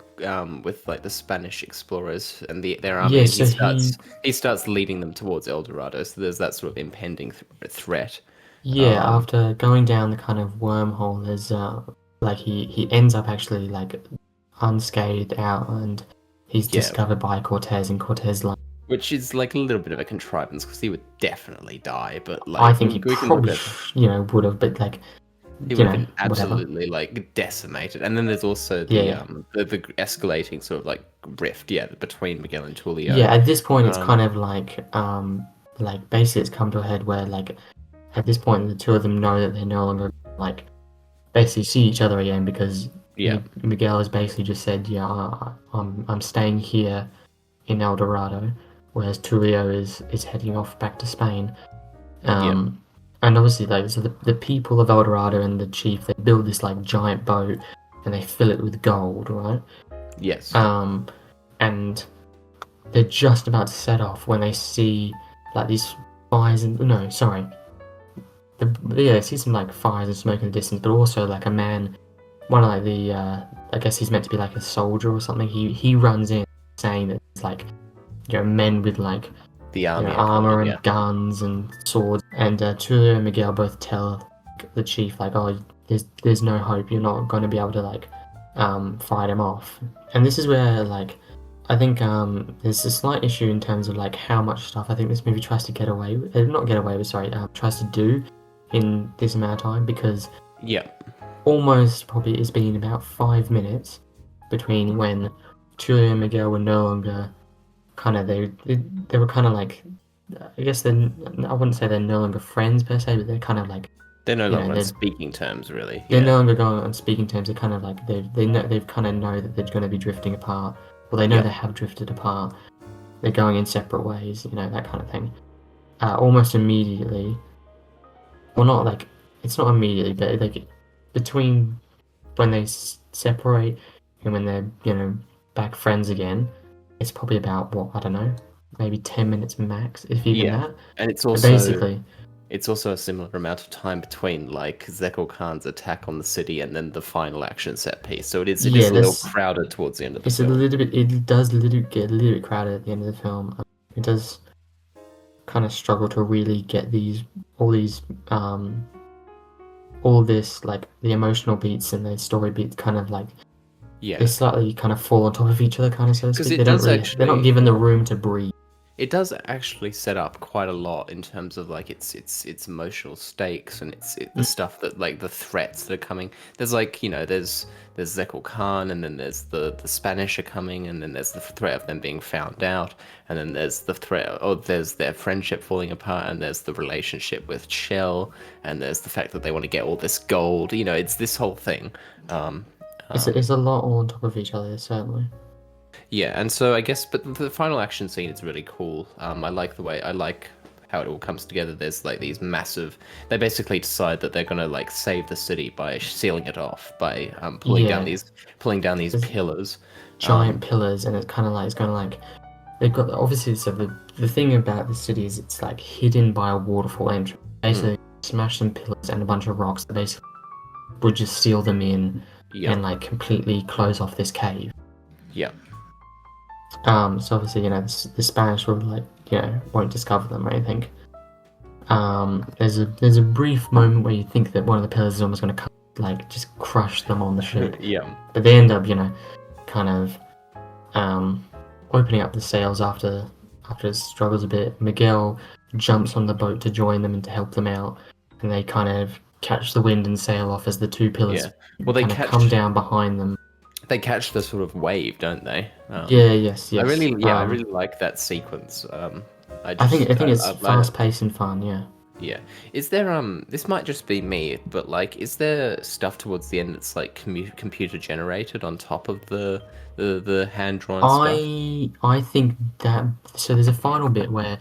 like the Spanish explorers and their army yeah, and so he he starts leading them towards El Dorado. So there's that sort of impending threat. yeah, Um after going down the kind of wormhole, there's like he ends up actually like unscathed out, and he's yeah. discovered by Cortez, and Cortez like which is like a little bit of a contrivance because he would definitely die. But I like think he we can look probably, at would have, but like, he would have been whatever. absolutely like decimated. And then there's also Yeah, the yeah. the escalating sort of like rift, yeah, between Miguel and Tulio. Yeah, at this point, it's Um, kind of like basically it's come to a head where like at this point the two of them know that they're no longer like basically see each other again because yeah, Miguel has basically just said, yeah, I'm staying here in El Dorado, whereas Tulio is heading off back to Spain. yeah, And obviously, like, so the people of El Dorado and the chief, they build this like giant boat and they fill it with gold, right? yes, Um, and they're just about to set off when they see like these fires and no, sorry, they see some like fires and smoke in the distance, but also like a man, one of like the I guess he's meant to be like a soldier or something. He runs in saying that it's like men with like the army are armor coming. and Yeah, guns and swords. And Tulio and Miguel both tell the chief like, oh, there's no hope. You're not going to be able to like fight him off. And this is where like I think there's a slight issue in terms of like how much stuff I think this movie tries to get away with, not get away with, sorry, tries to do in this amount of time because yeah. almost probably it's been about 5 minutes between when Tulio and Miguel were no longer kind of they were kind of like I guess I wouldn't say they're no longer friends per se, but they're kind of like They're no longer on they're speaking terms, really. they're no Yeah, longer going on speaking terms. They're kind of like they've kind of know that they're going to be drifting apart. Well, they know yeah, they have drifted apart. They're going in separate ways, that kind of thing. Almost immediately, well, not like it's not immediately, but like between when they separate and when they're back friends again, it's probably about what I don't know, maybe 10 minutes max, if even yeah. that. And it's But also basically, it's also a similar amount of time between like Zekal Khan's attack on the city and then the final action set piece. So it is yeah, a little this crowded towards the end of the it's a film. little bit. It does get a little bit crowded at the end of the film. It does kind of struggle to really get all these all this like the emotional beats and the story beats kind of like Yeah, they slightly kind of fall on top of each other, kind of so to because speak. it does They're not actually given the room to breathe. it does actually set up quite a lot in terms of like its emotional stakes and the stuff that like the threats that are coming. There's like there's Zekal Khan and then there's the Spanish are coming and then there's the threat of them being found out and then there's the threat there's their friendship falling apart and there's the relationship with Shell and there's the fact that they want to get all this gold. It's this whole thing. Um, It's a lot all on top of each other, certainly. Yeah, and so I guess, but the final action scene is really cool. I like how it all comes together. There's like these massive. They basically decide that they're gonna like save the city by sealing it off by Yeah, pulling down these there's pillars. giant pillars, and it's kind of like they've got obviously. So the thing about the city is it's like hidden by a waterfall entrance. Basically, smash some pillars and a bunch of rocks that basically would just seal them in Yeah, and like completely close off this cave. yeah, So obviously, the Spanish will like, won't discover them or anything. There's a brief moment where you think that one of the pillars is almost going to like just crush them on the ship, yeah, but they end up, kind of opening up the sails after it struggles a bit. Miguel jumps on the boat to join them and to help them out, and they kind of catch the wind and sail off as the two pillars yeah. Well, they kind of catch come down behind them. the sort of wave, don't they? Yeah, yes, I yes. really like that sequence. I think it's I fast paced and fun. Yeah. Yeah. Is there this might just be me, but like is there stuff towards the end that's like computer generated on top of the hand drawn stuff? I think that so there's a final bit where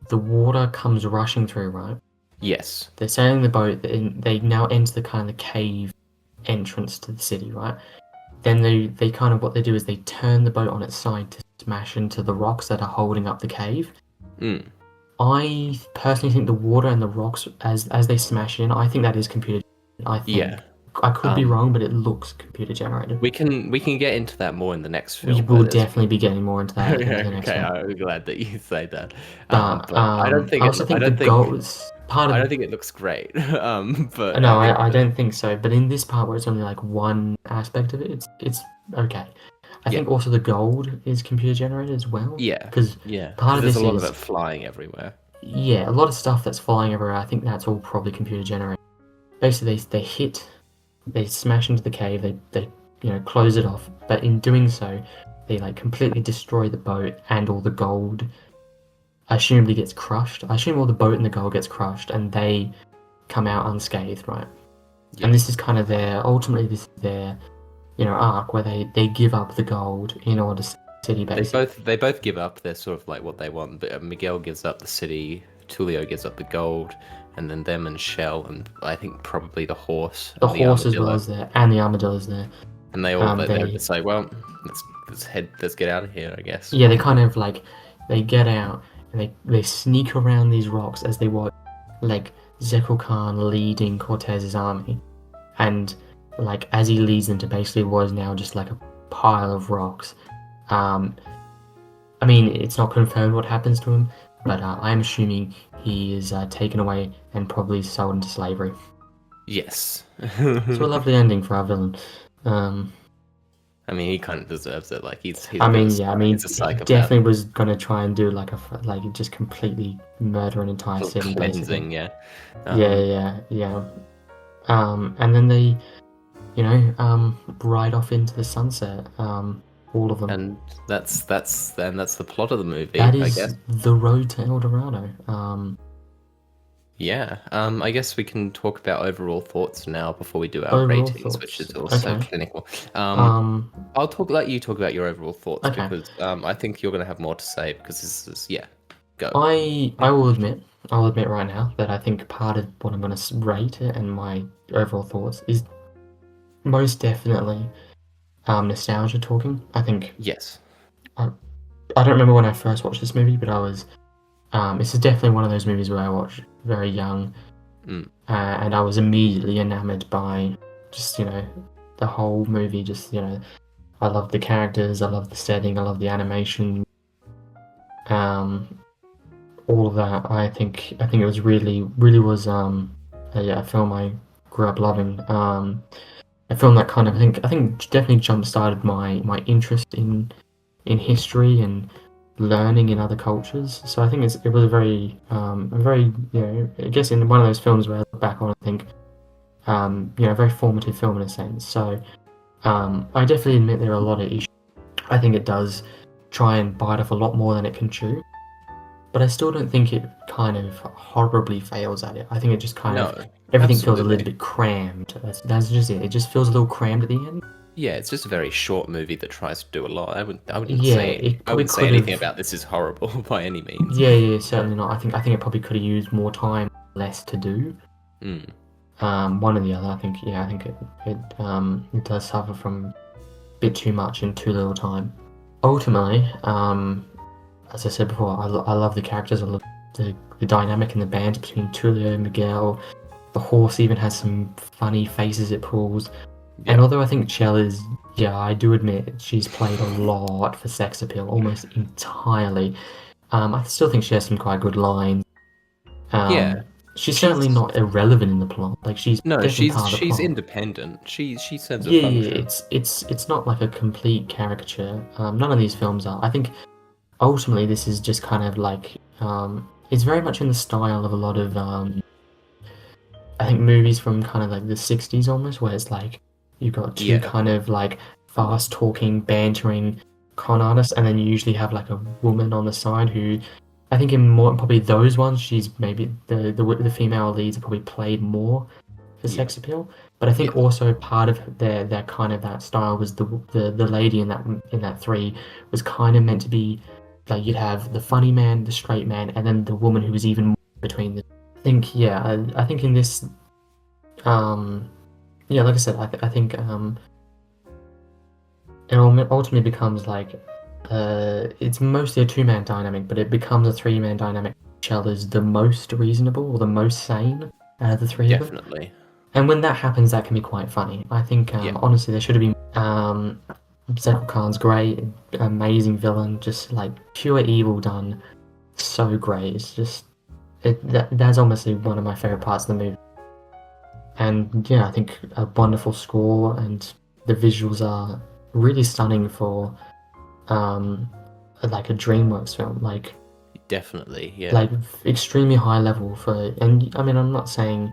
the water comes rushing through, right? Yes. They're sailing the boat, and they now enter the kind of the cave entrance to the city, right? Then they kind of what they do is they turn the boat on its side to smash into the rocks that are holding up the cave. Mm. I personally think the water and the rocks as they smash in, I think that is computer. I think Yeah. I could be wrong, but it looks computer generated. We can get into that more in the next We film. will definitely be getting more into that in the next Okay, one. I'm glad that you say that. But But I don't think I also think the goals part I of don't think it looks great. But no, I think I don't think so. But in this part where it's only like one aspect of it, it's okay. I Yeah. think also the gold is computer generated as well, Yeah. because Yeah. part Because of there's a this lot of is it flying everywhere. yeah, a lot of stuff that's flying everywhere. I think that's all probably computer generated. Basically, they smash into the cave, they close it off, but in doing so, they like completely destroy the boat and all the gold. Assumably gets crushed. I assume all the boat and the gold gets crushed, and they come out unscathed, right? Yeah. And this is kind of ultimately this is their arc where they give up the gold in order to save the city basically. They both give up their sort of like what they want. But Miguel gives up the city, Tulio gives up the gold, and then them and Shell, and I think probably the horse The and the horse as well armadillo, as there, and the armadillo's there. and they all they're They just like, well, let's get out of here, I guess. yeah, they kind of like they get out and they sneak around these rocks as they watch like Jekyll Khan leading Cortez's army, and like as he leads them to basically what is now just like a pile of rocks. I mean, it's not confirmed what happens to him, but I'm assuming he is taken away and probably sold into slavery. Yes. So a lovely ending for our villain. I mean, he kind of deserves it. Like he's I a bit mean, of yeah, I mean, he's a he psychopath. definitely was gonna try and do like just completely murder an entire Sort of city, cleansing, basically. yeah. Yeah. And then they, ride off into the sunset. All of them. And that's the plot of the movie, That I is guess. the Road to El Dorado. Yeah. I guess we can talk about overall thoughts now before we do our Overall ratings, which thoughts. is also Okay. clinical. Um. Let you talk about your overall thoughts Okay. because I think you're gonna have more to say because this is yeah. Go. I will admit, I'll admit right now that I think part of what I'm going to rate it and my overall thoughts is most definitely nostalgia talking. I think Yes. I don't remember when I first watched this movie, but I was this is definitely one of those movies where I watched very young, and I was immediately enamored by just the whole movie. Just I love the characters, I love the setting, I love the animation, all of that. I think it was really was a film I grew up loving. A film that kind of I think definitely jump started my interest in history and learning in other cultures. So I think it was a very I guess in one of those films where I look back on I think a very formative film in a sense. So I definitely admit there are a lot of issues. I think it does try and bite off a lot more than it can chew, but I still don't think it kind of horribly fails at it. I think it just kind of everything feels a little bit crammed. That's just it. It just feels a little crammed at the end. Yeah, it's just a very short movie that tries to do a lot. I wouldn't Yeah, say I wouldn't say anything about this is horrible by any means. Yeah, certainly not. I think it probably could have used more time, less to do. One or the other. I think it does suffer from a bit too much in too little time. Ultimately, as I said before, I love the characters. I love the dynamic in the band between Tulio and Miguel. The horse even has some funny faces it pulls. Yeah. And although I think Chell is, I do admit she's played a lot for sex appeal, almost entirely. I still think she has some quite good lines. She's certainly not irrelevant in the plot. Like she's part of the plot. Independent. She serves a function. It's not like a complete caricature. None of these films are. I think ultimately this is just kind of like it's very much in the style of a lot of I think movies from kind of like the 60s almost, where it's like you've got two kind of like fast talking, bantering con artists, and then you usually have like a woman on the side who I think in more probably those ones she's maybe the female leads are probably played more for sex appeal. But I think also part of their kind of that style was the lady in that three was kind of meant to be like you'd have the funny man, the straight man, and then the woman who was even more between the I think in this, like I said, I think it ultimately becomes like, it's mostly a two-man dynamic, but it becomes a three-man dynamic. Chell is the most reasonable or the most sane out of the three of them. Definitely. And when that happens, that can be quite funny. I think, honestly, there should have been, Jekyll Khan's great, amazing villain, just like pure evil done so great. It's just, that's almost one of my favorite parts of the movie. And I think a wonderful score and the visuals are really stunning for um like a DreamWorks film, Definitely, yeah. like extremely high level for. And I mean, I'm not saying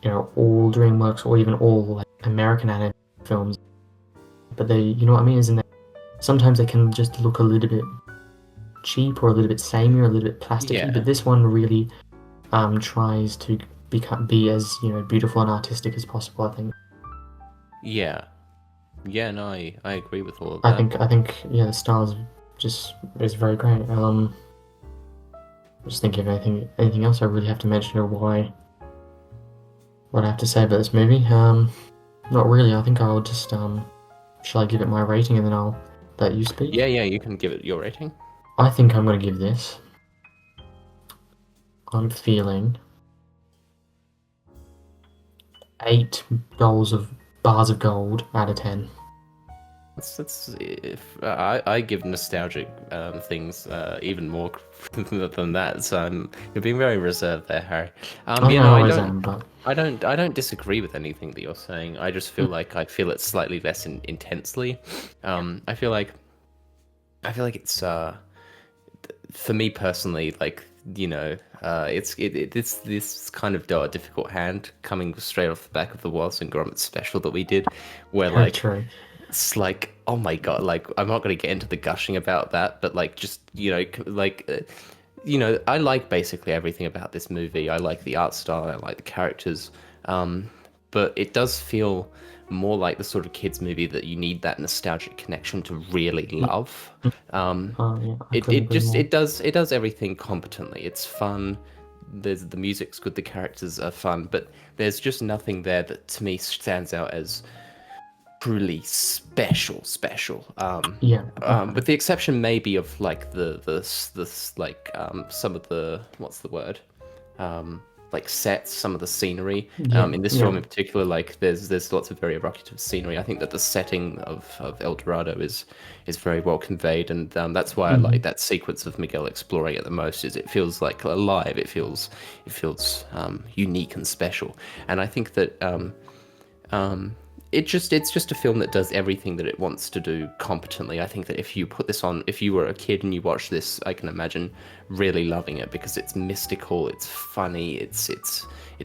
all DreamWorks or even all like American animated films, but they, you know what I mean, isn't it? Sometimes they can just look a little bit cheap or a little bit samey or a little bit plasticky, Yeah. but this one really tries to be as beautiful and artistic as possible. I think. Yeah. Yeah, no, I agree with all of I that. think I think yeah, the style is very great. Just thinking of anything else I really have to mention or what I have to say about this movie. Not really. I think I'll just shall I give it my rating and then I'll let you Yeah, speak? yeah, you can give it your rating. I think I'm gonna give this. I'm feeling 8 of bars of gold out of 10. That's if I give nostalgic things even more than that. So you're being very reserved there, Harry. I You know I know, always am, but I don't disagree with anything that you're saying. I just feel like I feel it slightly less intensely. I feel like it's for me personally, like it's this kind of dealt a difficult hand coming straight off the back of the Wallace and Gromit special that we did, where very like true. it's like, oh my god, like I'm not going to get into the gushing about that, but like just I like basically everything about this movie. I like the art style, I like the characters, but it does feel more like the sort of kids movie that you need that nostalgic connection to really Yeah, love. yeah, I couldn't It agree just more. it does everything competently. It's fun. The music's good, the characters are fun, but there's just nothing there that to me stands out as truly special. Yeah, With the exception maybe of like the like some of the what's the word, like sets, some of the scenery. yeah, In this film yeah. in particular, like there's lots of very evocative scenery. I think that the setting of El Dorado is very well conveyed, and that's why I like Hmm. that sequence of Miguel exploring it the most. Is it feels like alive. It feels unique and special, and I think that. It's just a film that does everything that it wants to do competently. I think that if you put this on, if you were a kid and you watched this, I can imagine really loving it because it's mystical, it's funny, it's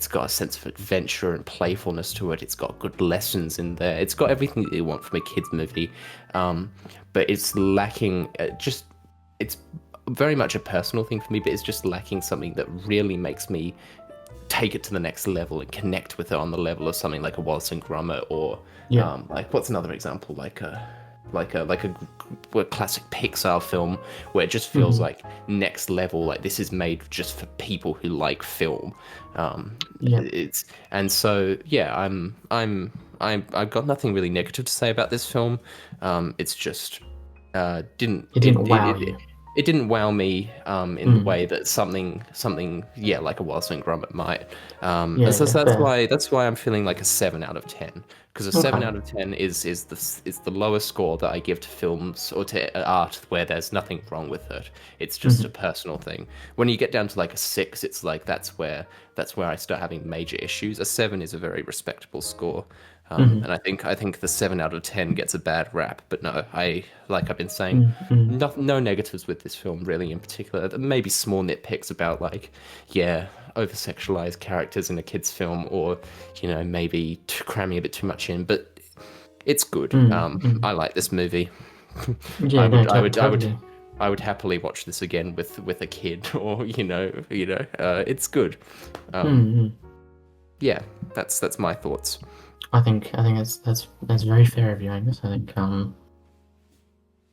got a sense of adventure and playfulness to it. It's got good lessons in there. It's got everything that you want from a kids movie, but it's lacking just it's very much a personal thing for me, but it's just lacking something that really makes me take it to the next level and connect with it on the level of something like a Wallace and Gromit or Yeah. like what's another example a classic Pixar film where it just feels Hmm. like next level, like this is made just for people who like film. Yeah. It's and so yeah, I've got nothing really negative to say about this film. It's just didn't It didn't wow you. it didn't wow me in the Mm. way that something yeah like a Wallace and Gromit might. Yeah, So yeah, fair. that's why I'm feeling like a 7 out of 10 because a Okay. 7 out of 10 is the lowest score that I give to films or to art where there's nothing wrong with it. It's just a Hmm. personal thing. When you get down to like a 6, it's like that's where I start having major issues. A 7 is a very respectable score. Hmm. And I think the 7 out of 10 gets a bad rap, but no, I like I've been saying, Mm-hmm. no negatives with this film really in particular. Maybe small nitpicks about like, yeah, over sexualized characters in a kids film, or maybe cramming a bit too much in, but it's good. Mm-hmm. I like this movie. Yeah, no, totally. I would happily watch this again with a kid, or it's good. Mm-hmm. Yeah, that's my thoughts. I think that's very fair of you, Angus. I think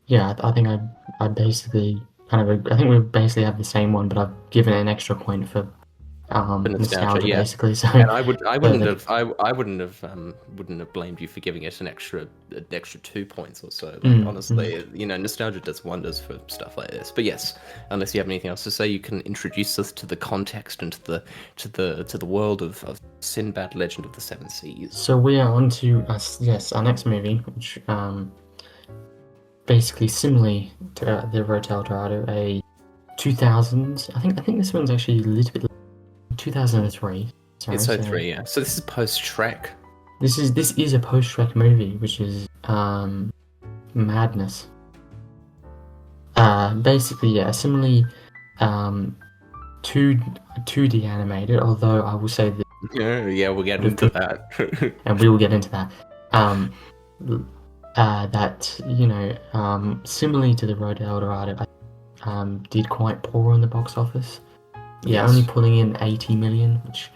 yeah, I think I basically I think we basically have the same one, but I've given it an extra point for For nostalgia, nostalgia yeah. basically. So And the I wouldn't have blamed you for giving it an extra 2 points or so. Like mm, mm. honestly, nostalgia does wonders for stuff like this. But yes, unless you have anything else to say, you can introduce us to the context and to the world of Sinbad, Legend of the Seven Seas. So we are on to us, yes, our next movie, which basically similarly to the Road to El Dorado, a 2000s. I think this one's actually a little bit 2003. Sorry, It's so 03, yeah. So this is post Shrek. this is a post Shrek movie, which is madness. Basically, yeah, similarly, 2D animated. Although I will say that, Yeah, we'll get into that. and we will get into that. That similarly to the Road to El Dorado, did quite poor on the box office. Yeah, Yes. only pulling in 80 million, which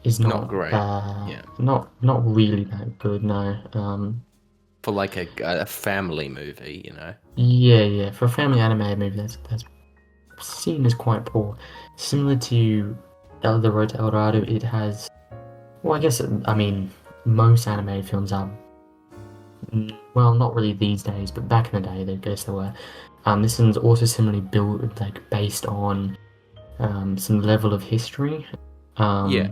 is Not great. Yeah. not really that good. No. For like a family movie, Yeah. For a family animated movie, that's seen as quite poor. Similar to the Road to El Dorado, it has. Well, I mean, most animated films are. Well, not really these days, but back in the day, I guess there were. This one's also similarly built, like based on some level of history. Yeah.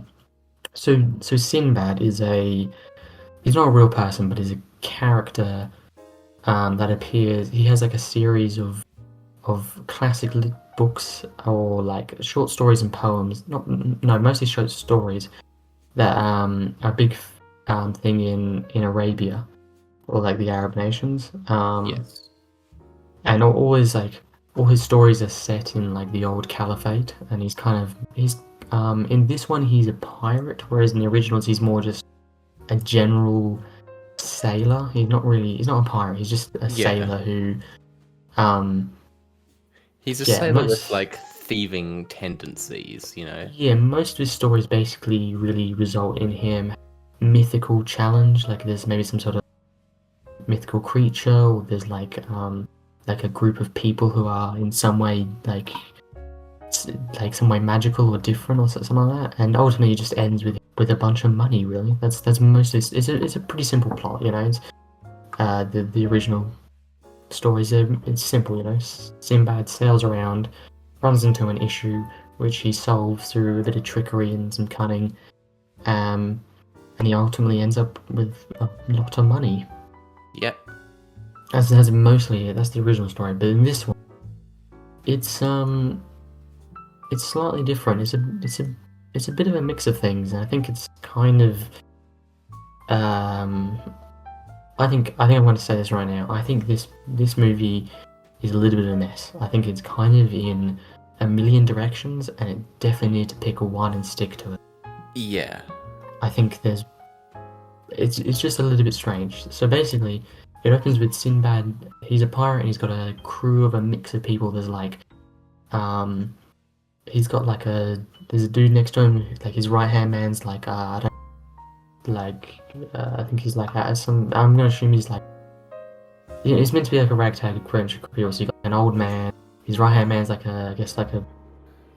So Sinbad he's not a real person, but is a character that appears. He has like a series of classic books or like short stories and poems. Mostly short stories that are a big thing in Arabia or like the Arab nations. Yes. And all his stories are set in like the old caliphate, and he's in this one he's a pirate, whereas in the originals he's more just a general sailor. He's not a pirate. He's just a sailor who he's a sailor with like thieving tendencies, Yeah, most of his stories basically really result in him mythical challenge. Like there's maybe some sort of mythical creature, or there's like a group of people who are in some way like some way magical or different or something like that, and ultimately it just ends with a bunch of money. Really, that's mostly it's a pretty simple plot. It's the original stories it's simple. Sinbad sails around, runs into an issue which he solves through a bit of trickery and some cunning, and he ultimately ends up with a lot of money. Yep. That's the original story, but in this one, it's slightly different. It's a bit of a mix of things, and I think it's kind of I think I'm going to say this right now. I think this movie is a little bit of a mess. I think it's kind of in a million directions, and it definitely needs to pick one and stick to it. Yeah. I think it's just a little bit strange. So basically, it opens with Sinbad. He's a pirate, and he's got a crew of a mix of people. There's like, he's got like there's a dude next to him. Like his right hand man's like, I think he's like I'm gonna assume he's like, he's meant to be like a ragtag French creole. So you got an old man. His right hand man's like a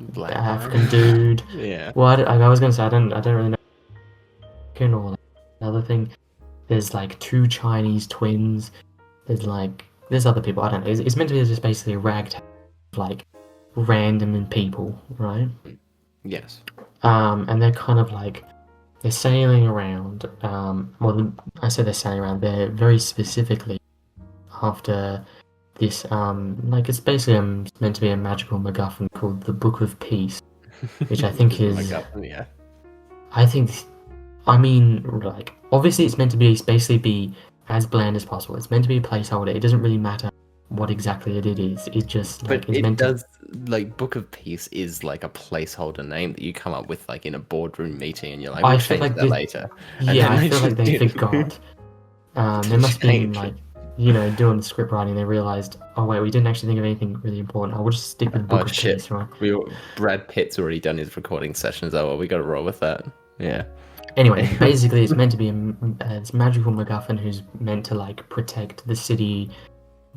Black African dude. Yeah. Well, I was gonna say I don't really know. Or like, another thing. There's like 2 Chinese twins. There's other people. I don't know. It's meant to be just basically a ragtag of like random people, right? Yes. And they're kind of like they're sailing around. I say they're sailing around. They're very specifically after this. It's basically meant to be a magical MacGuffin called the Book of Peace, which I think is. MacGuffin, yeah. I mean, like, obviously it's meant to basically be as bland as possible. It's meant to be a placeholder. It doesn't really matter what exactly it is. It just, like, but it's meant to... like, Book of Peace is, like, a placeholder name that you come up with, like, in a boardroom meeting, and you're like, we'll change that later. Yeah, I feel like they forgot. They must be, like, doing the script writing, they realised, oh wait, we didn't actually think of anything really important. I will just stick with Book of Peace, right? Brad Pitt's already done his recording sessions. Oh, well, we got to roll with that. Yeah. Anyway, basically, it's meant to be this magical MacGuffin who's meant to like protect the city,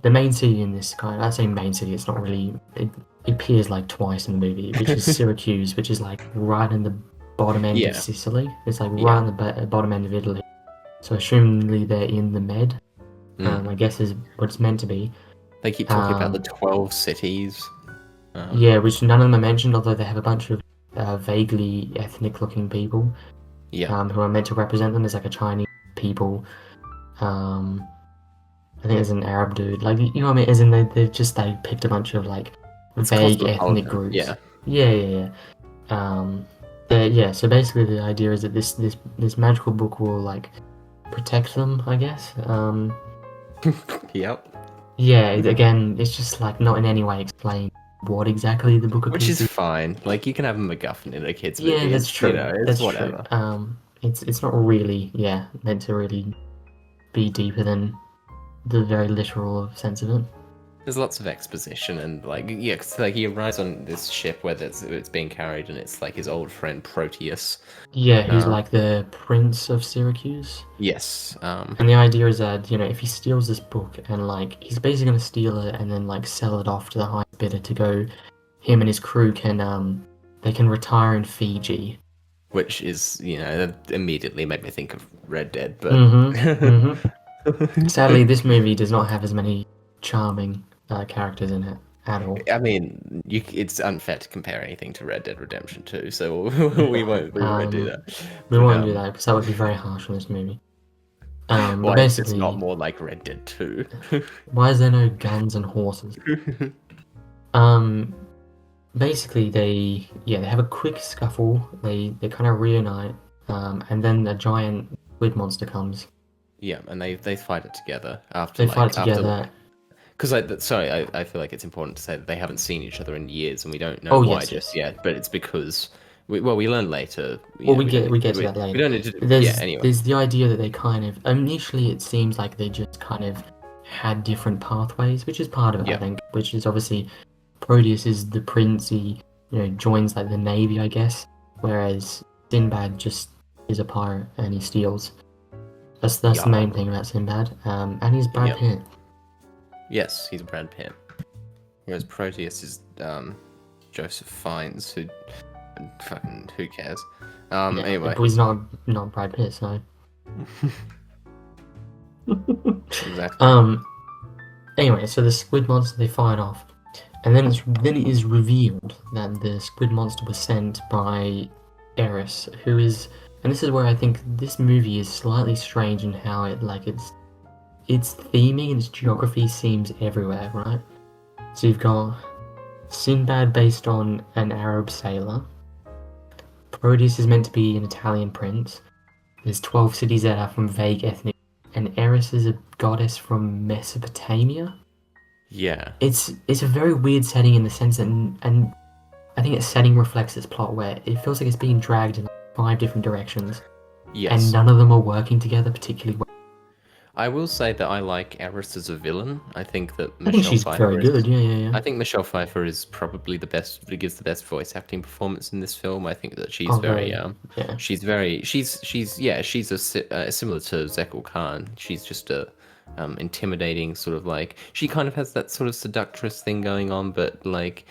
the main city in this kind. I say main city. It's not really. It appears like twice in the movie, which is Syracuse, which is like right in the bottom end of Sicily. It's like right on the bottom end of Italy. So assumingly they're in the Med. I guess is what it's meant to be. They keep talking about the 12 cities. Yeah, which none of them are mentioned, although they have a bunch of vaguely ethnic-looking people. Yeah. Who are meant to represent them. There's like a Chinese people. I think there's an Arab dude. Like, you know what I mean? As in they've just picked a bunch of like vague ethnic groups. Yeah. Yeah. So basically the idea is that this magical book will like protect them, I guess. Yep. Yeah, again, it's just like not in any way explained what exactly the Book of Which Peace is is. fine. Like you can have a MacGuffin in a kids Yeah, movie. that's It's you true. know, it's That's true. whatever. It's not really, yeah, meant to really be deeper than the very literal sense of it. There's lots of exposition and like yeah, 'cause, like he arrives on this ship where it's being carried and it's like his old friend Proteus. Yeah, who's Uh, like the Prince of Syracuse. yes. And the idea is that, if he steals this book and like he's basically gonna steal it and then like sell it off to the highest bidder to go, him and his crew can they can retire in Fiji. Which is that immediately made me think of Red Dead, but Sadly, this movie does not have as many charming characters in it at all. I mean, it's unfair to compare anything to Red Dead Redemption 2, so we won't do that. We But, won't do that because that would be very harsh on this movie. But why is this basically, not more like Red Dead 2? why is there no guns and horses? Um, basically they have a quick scuffle. They kind of reunite, and then a giant squid monster comes. Yeah, and they fight it together after They fight together. Because I feel like it's important to say that they haven't seen each other in years, and we don't know Oh, why yes, just yes. yet. But it's because we learn later. Well, we get to that later. We don't need to. There's Anyway. there's the idea that they kind of initially it seems like they just kind of had different pathways, which is part of it, Yeah. I think. Which is obviously Proteus is the prince. He joins like the navy, I guess, whereas Sinbad just is a pirate and he steals. That's the main thing about Sinbad. And he's Brad Pitt. Yes, he's Brad Pitt. Whereas Proteus is Joseph Fiennes, who fucking who cares? Anyway. But he's not Brad Pitt, so. Exactly. Anyway, so the squid monster they fight off, and then it is revealed that the squid monster was sent by Eris, who is, and this is where I think this movie is slightly strange in how its theming and its geography seems everywhere, right? So you've got Sinbad based on an Arab sailor. Proteus is meant to be an Italian prince. There's 12 cities that are from vague ethnic, and Eris is a goddess from Mesopotamia. Yeah. It's a very weird setting in the sense that, and I think its setting reflects its plot, where it feels like it's being dragged in 5 different directions, Yes. and none of them are working together particularly well. I will say that I like Eris as a villain. I think that I think she's Pfeiffer very good. Yeah. I think Michelle Pfeiffer is probably the best. Gives the best voice acting performance in this film. I think that she's she's similar to Zekul Khan. She's just a intimidating sort of like she kind of has that sort of seductress thing going on, but like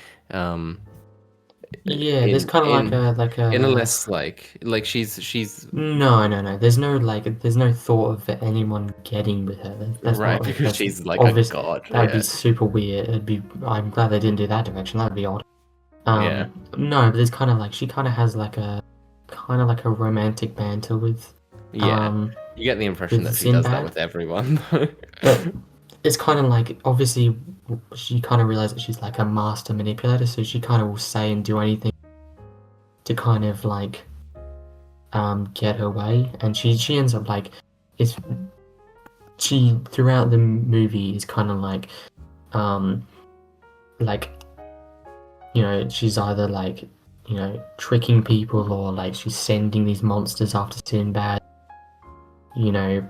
there's kind of like a in a less like she's no. There's no thought of anyone getting with her. That's right not, because that's she's like obvious. a god. That'd be super weird. I'm glad they didn't do that direction. That'd be odd. No, but there's kind of like she kind of has like a romantic banter with. You get the impression that she does that with everyone. But it's kind of like, obviously, she kind of realizes that she's like a master manipulator, so she kind of will say and do anything to kind of like get her way, and she ends up like she throughout the movie is kind of like she's either like tricking people or like she's sending these monsters after Sinbad,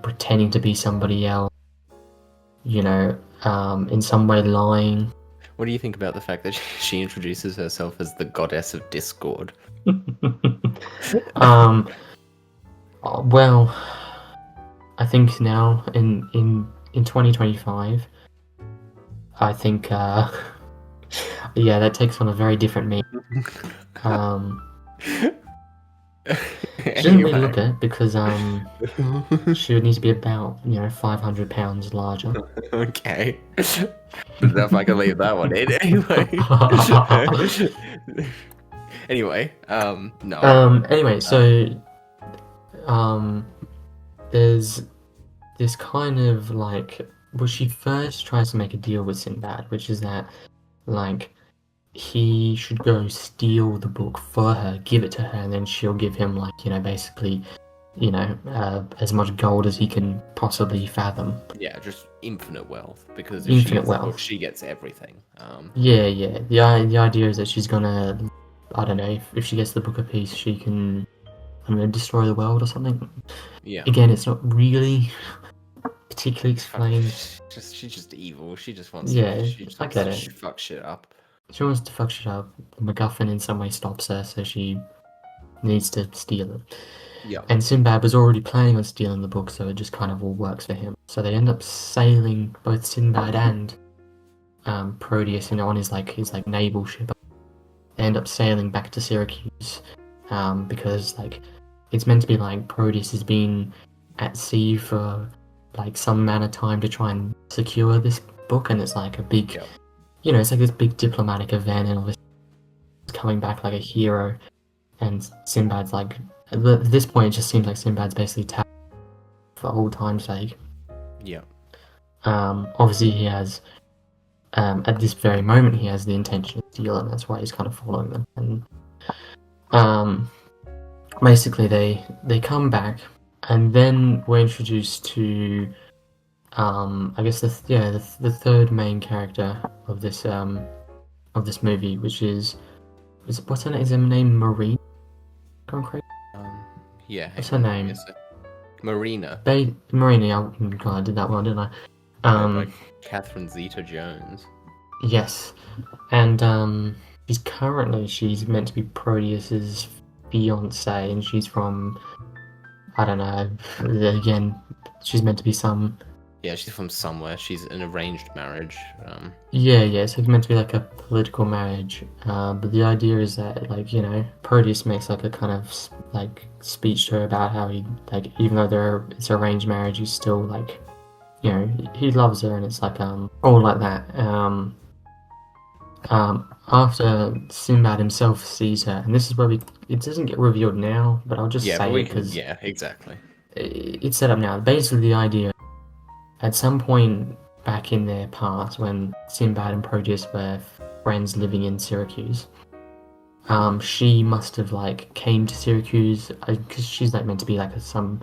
pretending to be somebody else, in some way lying. What do you think about the fact that she introduces herself as the goddess of discord? Well, I think now in 2025, I think that takes on a very different meaning. She doesn't really look it because she would need to be about 500 pounds larger. Okay. Don't know if I can leave that one in anyway. No. Anyway, so there's this kind of like, well, she first tries to make a deal with Sinbad, which is that like he should go steal the book for her, give it to her, and then she'll give him like basically as much gold as he can possibly fathom. Yeah, just infinite wealth, because if she Infinite gets the book, wealth. she gets everything. Yeah, yeah. The idea is that she's gonna, I don't know, if she gets the Book of Peace, she can, I don't know, destroy the world or something. Yeah. Again, it's not really particularly explained. She's just evil. She just wants to. Yeah, She just I wants get to it. fuck shit up. She wants to fuck shit up. The MacGuffin in some way stops her, so she needs to steal it. Yeah. And Sinbad was already planning on stealing the book, so it just kind of all works for him. So they end up sailing, both Sinbad and Proteus, on his naval ship. They end up sailing back to Syracuse because it's meant to be like Proteus has been at sea for some amount of time to try and secure this book, and it's like a big, it's like this big diplomatic event, and all this coming back like a hero. And Sinbad's at this point, it just seems like Sinbad's basically tapped for old time's sake. Yeah. Obviously, he has, at this very moment, he has the intention to steal, and that's why he's kind of following them. And basically, they come back, and then we're introduced to, I guess the third main character of this movie, which is what's her name? Is her name Marine? Concrete? Yeah. What's her name? Marina. Marina. Oh God, I did that well, didn't I? By Catherine Zeta-Jones. Yes, and she's meant to be Proteus's fiance, and she's from, I don't know. Again, she's meant to be some. Yeah, she's from somewhere. She's an arranged marriage. Yeah, so it's meant to be like a political marriage. But the idea is that, Proteus makes like a kind of speech to her about how he, even though it's arranged marriage, he's still he loves her, and it's all like that. After Sinbad himself sees her, and this is where it doesn't get revealed now, but I'll just say it because exactly. It's set up now. Basically, the idea. At some point back in their past, when Sinbad and Proteus were friends living in Syracuse, she must have came to Syracuse because she's meant to be some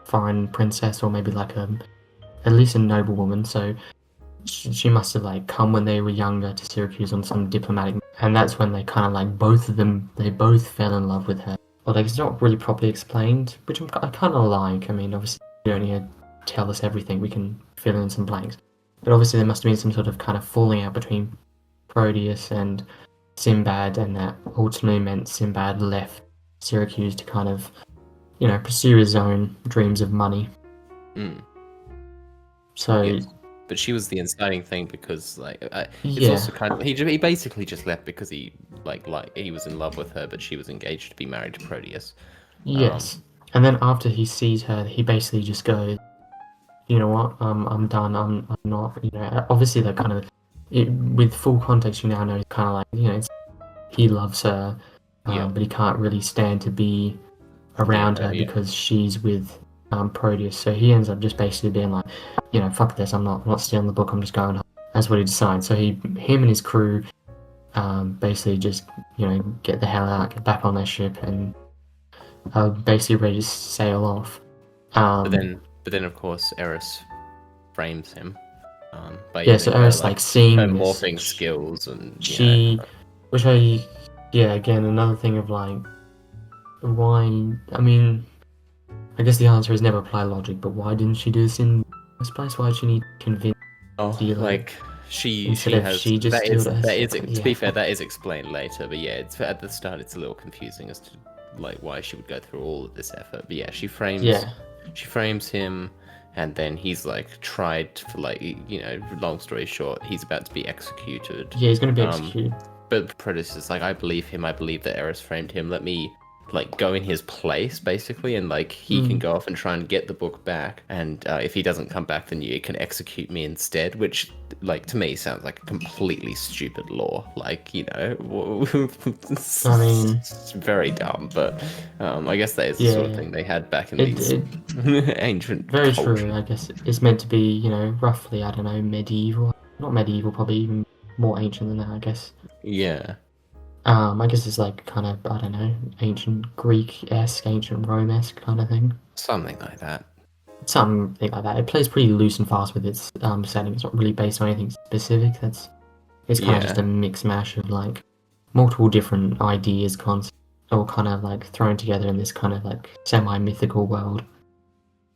foreign princess, or maybe at least a noblewoman. So she must have come when they were younger to Syracuse on some diplomatic, and that's when they kind of both of them, they both fell in love with her. Well, it's not really properly explained, which I kind of like. I mean, obviously you don't need to tell us everything, we can fill in some blanks. But obviously there must have been some sort of kind of falling out between Proteus and Sinbad, and that ultimately meant Sinbad left Syracuse to kind of, pursue his own dreams of money. So... Yes. But she was the inciting thing, because it's also kind of he basically just left because he he was in love with her, but she was engaged to be married to Proteus. Yes. And then after he sees her, he basically just goes, you know what, I'm done, I'm not, obviously that kind of, with full context, you now know, kind of he loves her, but he can't really stand to be around her because she's with Proteus, so he ends up just basically being fuck this, I'm not stealing the book, I'm just going home. That's what he decides. So him and his crew basically just, get the hell out, get back on their ship, and basically ready to sail off. But then, of course, Eris frames him. So Eris seeing her this, morphing skills, and again, another thing of why? I mean, I guess the answer is never apply logic, but why didn't she do this in the first place? Why did she need to convince? She just to be fair, that is explained later. But it's at the start, it's a little confusing as to why she would go through all of this effort. But she frames him, and then he's tried for long story short, he's about to be executed. Yeah, he's going to be executed. But Proteus is I believe him. I believe that Eris framed him. Let me go in his place, basically, and he can go off and try and get the book back. And if he doesn't come back, then you can execute me instead. Which, to me, sounds like a completely stupid law. I mean, it's very dumb. But I guess that is the sort of thing they had back in these ancient. Very culture. true. I guess it's meant to be, roughly, I don't know, medieval. Not medieval, probably even more ancient than that, I guess. Yeah. I guess it's kind of, I don't know, ancient Greek-esque, ancient Rome-esque kind of thing. Something like that. something like that. It plays pretty loose and fast with its setting. It's not really based on anything specific. It's kind of just Yeah. a mix mash of like multiple different ideas, concepts, all kind of like thrown together in this kind of like semi-mythical world.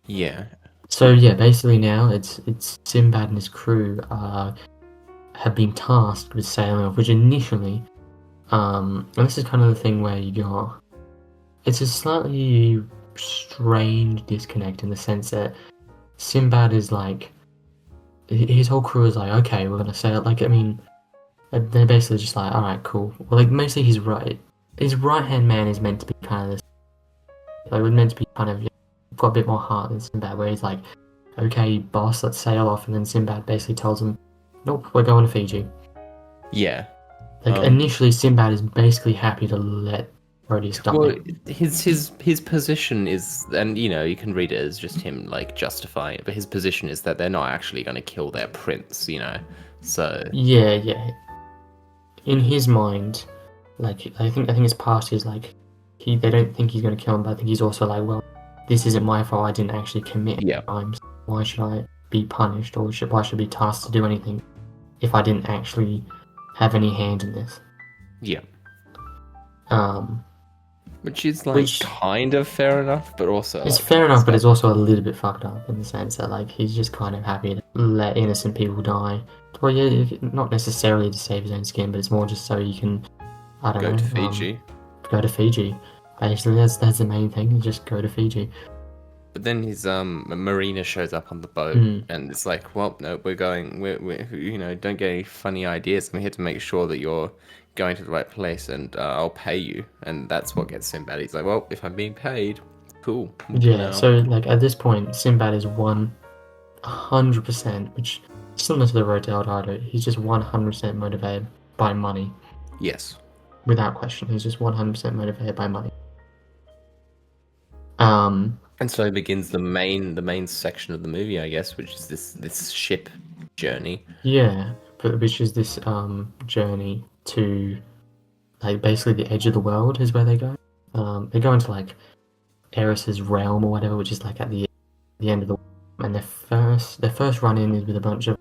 Yeah. So yeah, basically now it's Sinbad and his crew have been tasked with sailing off, which initially, and this is kind of the thing where you go, it's a slightly strange disconnect in the sense that Sinbad is like, his whole crew is like, okay, we're gonna sail. Like, I mean, they're basically just like, all right, cool. Well, like mostly his right hand man is meant to be kind of this, like, we're meant to be kind of, you know, got a bit more heart than Sinbad, where he's like, okay, boss, let's sail off, and then Sinbad basically tells him, nope, we're going to Fiji. Yeah. Like initially, Sinbad is basically happy to let Rhodus die. Well, his position is, and you know, you can read it as just him like justifying it, but his position is that they're not actually going to kill their prince, you know. So Yeah. In his mind, like I think his past is like they don't think he's gonna kill him, but I think he's also like, well, this isn't my fault. I didn't actually commit yeah, crimes. Why should I be punished, or why should I be tasked to do anything if I didn't actually have any hand in this? yeah, Um, which is like which kind of fair enough, but also it's like, fair enough, but it's also a little bit fucked up in the sense that like he's just kind of happy to let innocent people die. Well, yeah, not necessarily to save his own skin, but it's more just so you can, I don't go know, to Fiji. go to Fiji. Basically, that's the main thing. Just go to Fiji. But then his marina shows up on the boat, and it's like, well, no, we're going. We're you know, don't get any funny ideas. I'm here to make sure that you're going to the right place, and I'll pay you. And that's what gets Sinbad. He's like, well, if I'm being paid, cool. Yeah. Now. So like at this point, Sinbad is 100%, which is similar to the Road to El Dorado. He's just 100% motivated by money, Yes. without question. He's just 100% motivated by money. And so begins the main section of the movie, I guess, which is this ship journey. Yeah, but which is this journey to like basically the edge of the world is where they go. They go into like Eris's realm or whatever, which is like at the end of the world. And their first run in is with a bunch of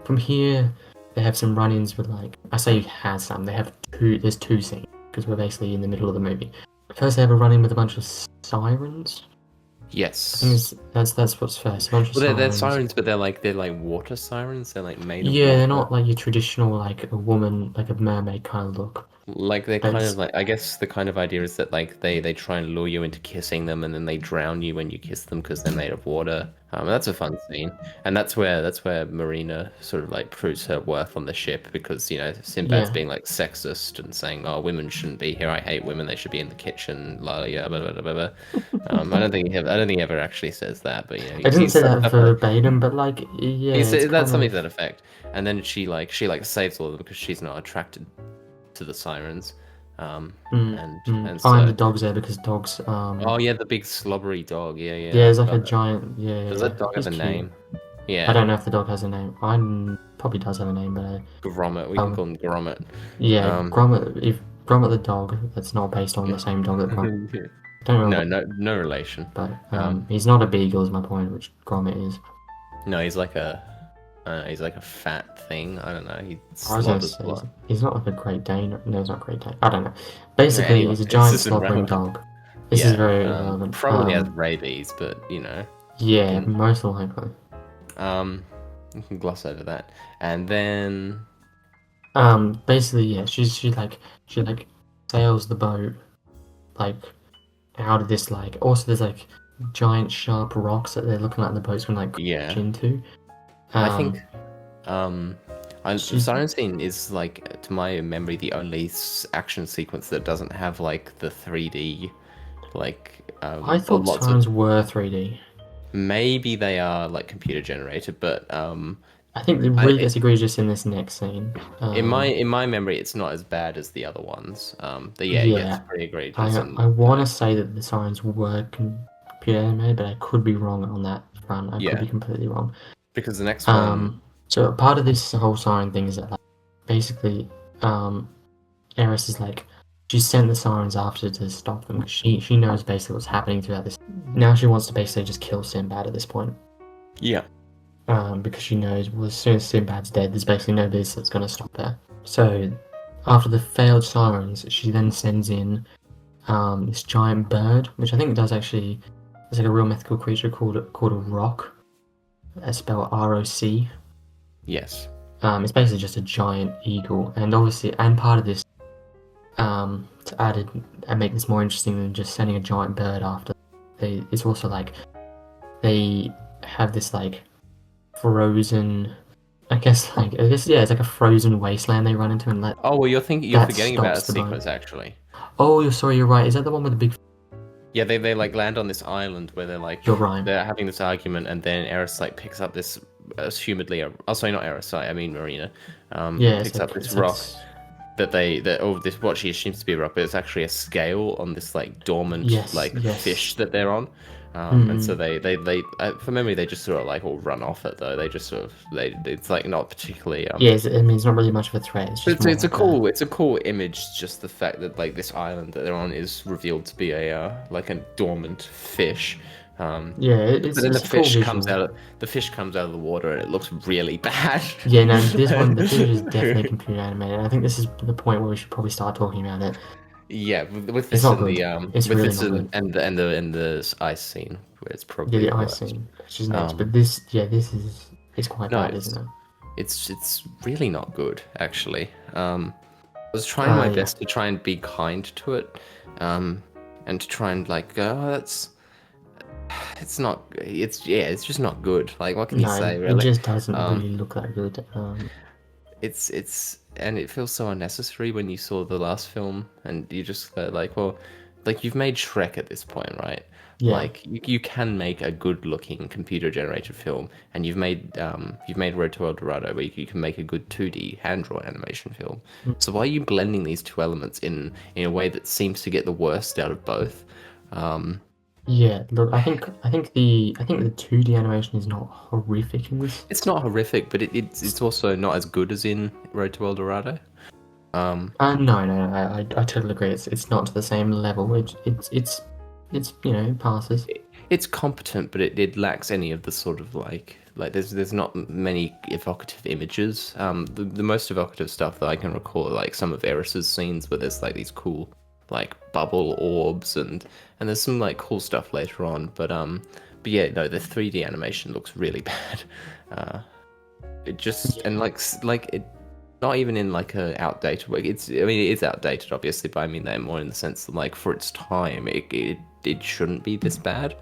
from here they have some run-ins with like I say has some. They have there's two scenes because we're basically in the middle of the movie. First they have a run-in with a bunch of sirens. Yes. I think that's what's first. A bunch of Well, they're sirens. sirens, but they're like water sirens. They're like made of Yeah, water. they're not like your traditional like a woman, like a mermaid kind of look. Like they're kind of like, I guess the kind of idea is that like they try and lure you into kissing them, and then they drown you when you kiss them because they're made of water. That's a fun scene, and that's where Marina sort of like proves her worth on the ship because you know Sinbad's Yeah. being like sexist and saying, "Oh, women shouldn't be here. I hate women. They should be in the kitchen." La yeah, blah, blah, blah, blah. I don't think he ever actually says that, but you know, I didn't say that stuff verbatim, but like yeah, he it's said, that's kind something of, to that effect. And then she saves all of them because she's not attracted to the sirens. And find the so dogs there because dogs. oh yeah, the big slobbery dog. Yeah. Yeah, it's like a giant. Yeah. Does that dog He's have a cute. name? I Yeah, don't know if the dog has a name. Probably does have a name, but Grommet. We can call him Grommet. yeah, Grommet. If Grommet the dog, that's not based on the same dog that Grommet. Don't remember. No relation. But he's not a beagle, is my point, which Grommet is. No, he's like a fat thing. I don't know. He I was gonna slobbers say, a lot. he's not like a Great Dane. No, he's not Great Dane. I don't know. Basically, Anyway, he's a giant this isn't slobbering relevant. dog. This is very Yeah, relevant. probably has rabies, but you know. Yeah, most likely. You can gloss over that, and then Basically, yeah, she sails the boat like out of this like. Also, there's like giant sharp rocks that they're looking at the boat's gonna like yeah. crash into. I think Siren Scene is like, to my memory, the only action sequence that doesn't have like the 3D, like I thought sirens were 3D. Maybe they are like computer generated, but I think it really gets egregious in this next scene. in my memory, it's not as bad as the other ones. It gets pretty egregious. I want to say that the sirens were computer animated, but I could be wrong on that front. I could be completely wrong. Because the next one. So part of this whole siren thing is that like, basically, Eris is like, she sent the sirens after to stop them. She knows basically what's happening throughout this. Now she wants to basically just kill Sinbad at this point. Yeah. Because she knows, well, as soon as Sinbad's dead, there's basically no business that's going to stop her. So, after the failed sirens, she then sends in this giant bird, which I think does actually, it's like a real mythical creature called a roc, spelled ROC. Yes. It's basically just a giant eagle, and obviously, and part of this, to add it and make this more interesting than just sending a giant bird after, it's also like they have this like frozen, yeah, it's like a frozen wasteland they run into, and like Oh well, you're forgetting about a sequence actually. oh, you're right. Is that the one with the big? Yeah, they like land on this island where they're like You're right. they're having this argument, and then Eris like picks up this assumedly oh sorry, not Eris, sorry, I mean Marina. Yeah, Picks up this rock this what she assumes to be a rock, but it's actually a scale on this like dormant fish that they're on. And so they from memory they just sort of like all run off it though. They just sort of it's like not particularly yes, I mean it's not really much of a threat. It's just it's a cool image. Just the fact that like this island that they're on is revealed to be a like a dormant fish. It's but then the fish comes out of the water and it looks really bad. Yeah, no, this one the fish is definitely computer animated. I think this is the point where we should probably start talking about it. Yeah, with this and the ice scene where it's probably the ice scene, which is next. But this it's quite bad, isn't it? It's really not good actually. I was trying my best to try and be kind to it, and to try and like it's just not good. Like what can you say really? It just doesn't really look that good. And it feels so unnecessary when you saw the last film, and you just like, well, like you've made Shrek at this point, right? Yeah. Like you can make a good-looking computer-generated film, and you've made Road to El Dorado, where you can make a good 2D hand-drawn animation film. So why are you blending these two elements in a way that seems to get the worst out of both? Yeah, look, I think the 2D animation is not horrific in this. It's not horrific, but it's also not as good as in Road to El Dorado. No, I totally agree. It's not to the same level. It's it passes. It's competent, but it lacks any of the sort of like there's not many evocative images. The most evocative stuff that I can recall are like some of Eris's scenes where there's like these cool like bubble orbs and there's some like cool stuff later on, but yeah, no, the 3D animation looks really bad. It just and like it, not even in like a outdated way. It is outdated obviously, but I mean that more in the sense that like for its time it shouldn't be this bad.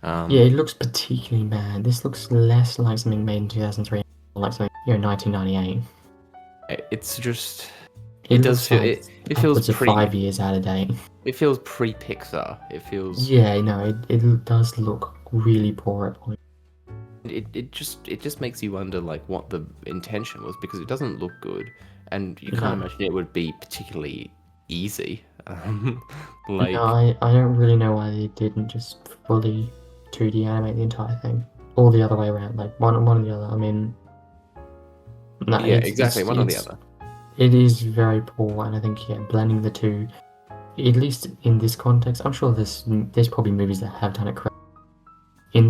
Yeah, it looks particularly bad. This looks less like something made in 2003, like something 1998. It's just it does feel like it feels pretty 5 years out of date. It feels pre-Pixar. It feels it does look really poor at points. It just makes you wonder like what the intention was, because it doesn't look good, and you can't imagine it would be particularly easy. Like I don't really know why they didn't just fully 2D animate the entire thing, or the other way around, like one or the other. I mean, no, yeah, exactly, one or the other. It is very poor, and I think blending the two, at least in this context, I'm sure there's probably movies that have done it correctly. In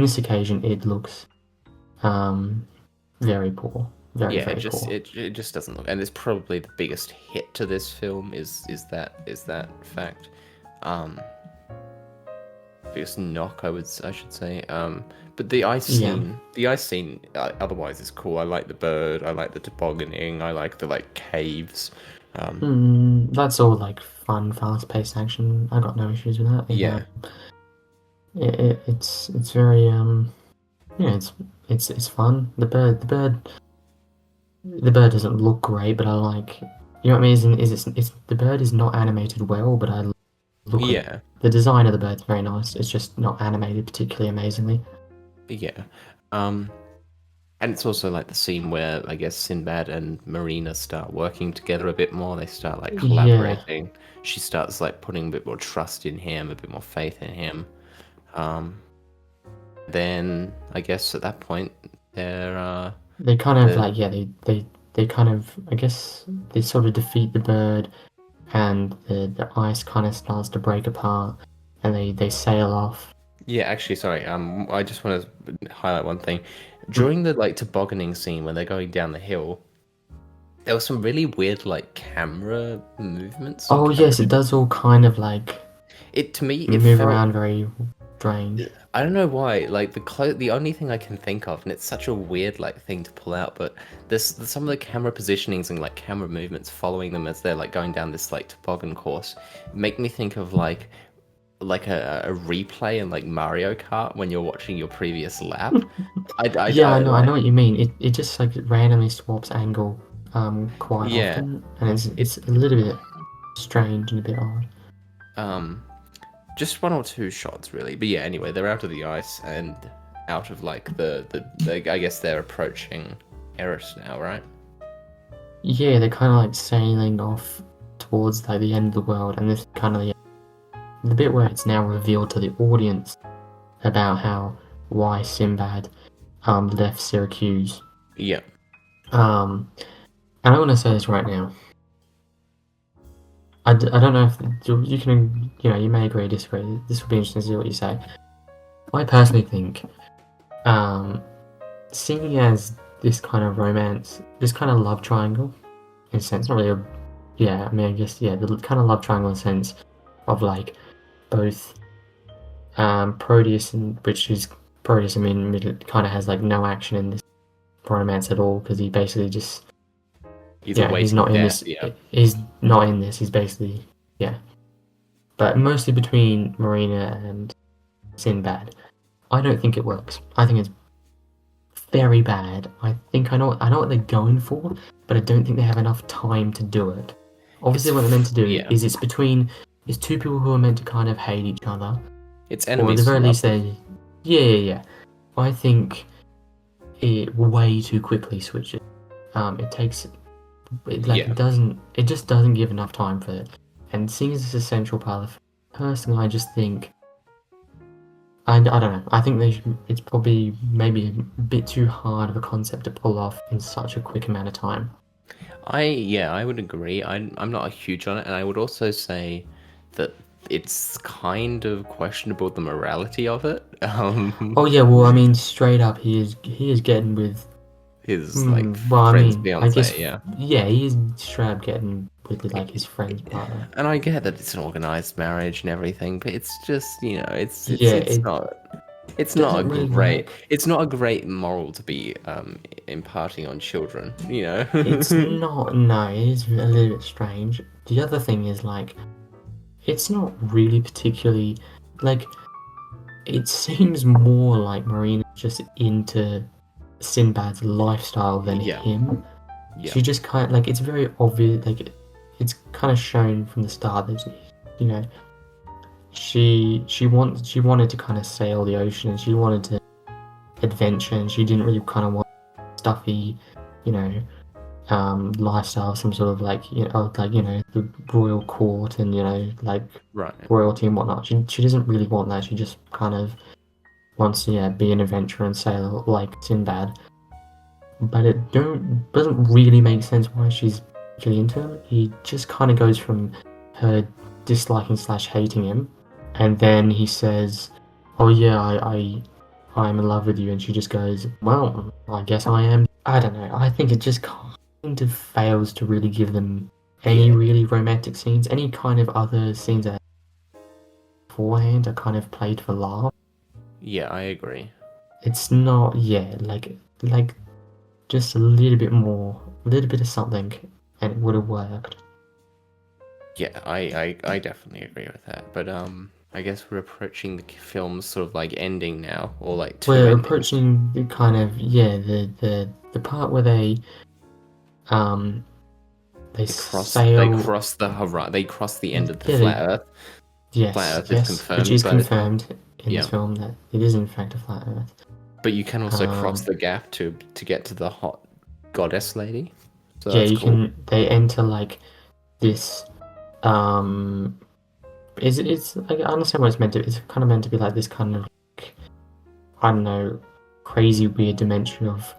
this occasion, it looks very poor. Very poor. It just doesn't look, and it's probably the biggest hit to this film is that fact. Biggest knock I should say. But the ice scene otherwise is cool. I like the bird, I like the tobogganing, I like the like caves. That's all like fun, fast-paced action. I got no issues with that. Yeah. It's very it's fun. The bird doesn't look great, but I like, you know what I mean? It's the bird is not animated well, but I look the design of the bird's very nice. It's just not animated particularly amazingly. Yeah. And it's also like the scene where I guess Sinbad and Marina start working together a bit more. They start like collaborating. Yeah. She starts like putting a bit more trust in him, a bit more faith in him. Then I guess at that point they kind of they kind of, I guess they sort of defeat the bird. and the ice kind of starts to break apart, and they sail off. Yeah, actually, sorry. I just want to highlight one thing. During the like tobogganing scene when they're going down the hill, there was some really weird like camera movements or Oh camera. yes, it does all kind of like It to me, it move felt. around very strange. I don't know why. Like the only thing I can think of, and it's such a weird like thing to pull out, but there's some of the camera positionings and like camera movements following them as they're like going down this like toboggan course make me think of like a replay in like Mario Kart when you're watching your previous lap. Yeah, I I like know what you mean. It just like randomly swaps angle quite yeah. often, and It it's a little bit strange and a bit odd. um just one or two shots really, but yeah. Anyway, they're out of the ice and out of like the I guess they're approaching Eris now, right? Yeah, they're kind of like sailing off towards like the end of the world, and this kind of the bit where it's now revealed to the audience about how why Sinbad left Syracuse. Yeah. And I want to say this right now. I don't know if you can, you may agree or disagree. This will be interesting to see what you say. I personally think, seeing as this kind of romance, this kind of love triangle, in a sense, not really yeah, I mean, I guess, yeah, the kind of love triangle in the sense of like both Proteus, and which is Proteus, I mean, it kind of has like no action in this romance at all because he basically just He's yeah, he's awaiting not in death, this. yeah. He's not in this. He's basically yeah, but mostly between Marina and Sinbad. I don't think it works. I think it's very bad. I think I know what they're going for, but I don't think they have enough time to do it. Obviously, what they're meant to do Yeah. is it's two people who are meant to kind of hate each other, It's or at enemies the to very least lovers. they yeah. I think it way too quickly switches. It takes Yeah. it just doesn't give enough time for it. And seeing as it's a central part of personally, I just think I don't know. I think it's probably maybe a bit too hard of a concept to pull off in such a quick amount of time. I would agree. I'm not a huge on it, and I would also say that it's kind of questionable the morality of it. Oh yeah, well I mean straight up he is getting with His like well I friend's mean I guess fiance, yeah. yeah he is straight up getting with like his friend's partner. And I get that it's an organized marriage and everything, but it's just, Yeah, it it's not a doesn't really great work. it's not a great moral to be imparting on children, you know. It's not no, it is a little bit strange. The other thing is like it's not really particularly like it seems more like Marina's just into Sinbad's lifestyle than Yeah, him. yeah, She just kind of like it's very obvious like it's kind of shown from the start that you know she wanted to kind of sail the ocean and she wanted to adventure and she didn't really kind of want stuffy you know lifestyle, some sort of like the royal court and like right. royalty and whatnot. She doesn't really want that. She just kind of wants to be an adventurer and sail like Sinbad. But it doesn't really make sense why she's really into him. He just kind of goes from her disliking slash hating him, and then he says, "Oh yeah, I'm in love with you," and she just goes, "Well, I guess I am." I don't know. I think it just kind of fails to really give them any Yeah, really romantic scenes. Any kind of other scenes that beforehand are kind of played for laughs. yeah, I agree. It's not, yeah, like just a little bit more, a little bit of something, and it would have worked. Yeah, I definitely agree with that. But I guess we're approaching the film's sort of like ending now, or like two We're endings. approaching the kind of the part where um they They sail. cross they cross the end of the Yeah, flat Earth. Flat yes, Earth is yes, which confirmed, is but confirmed in this yeah. film that it is in fact a flat Earth. But you can also cross Um, the gap to get to the hot goddess lady. So yeah, that's you cool. can. They enter like this. Um, it's I understand what it's meant to. It's kind of meant to be like this kind of like, I don't know, crazy weird dimension of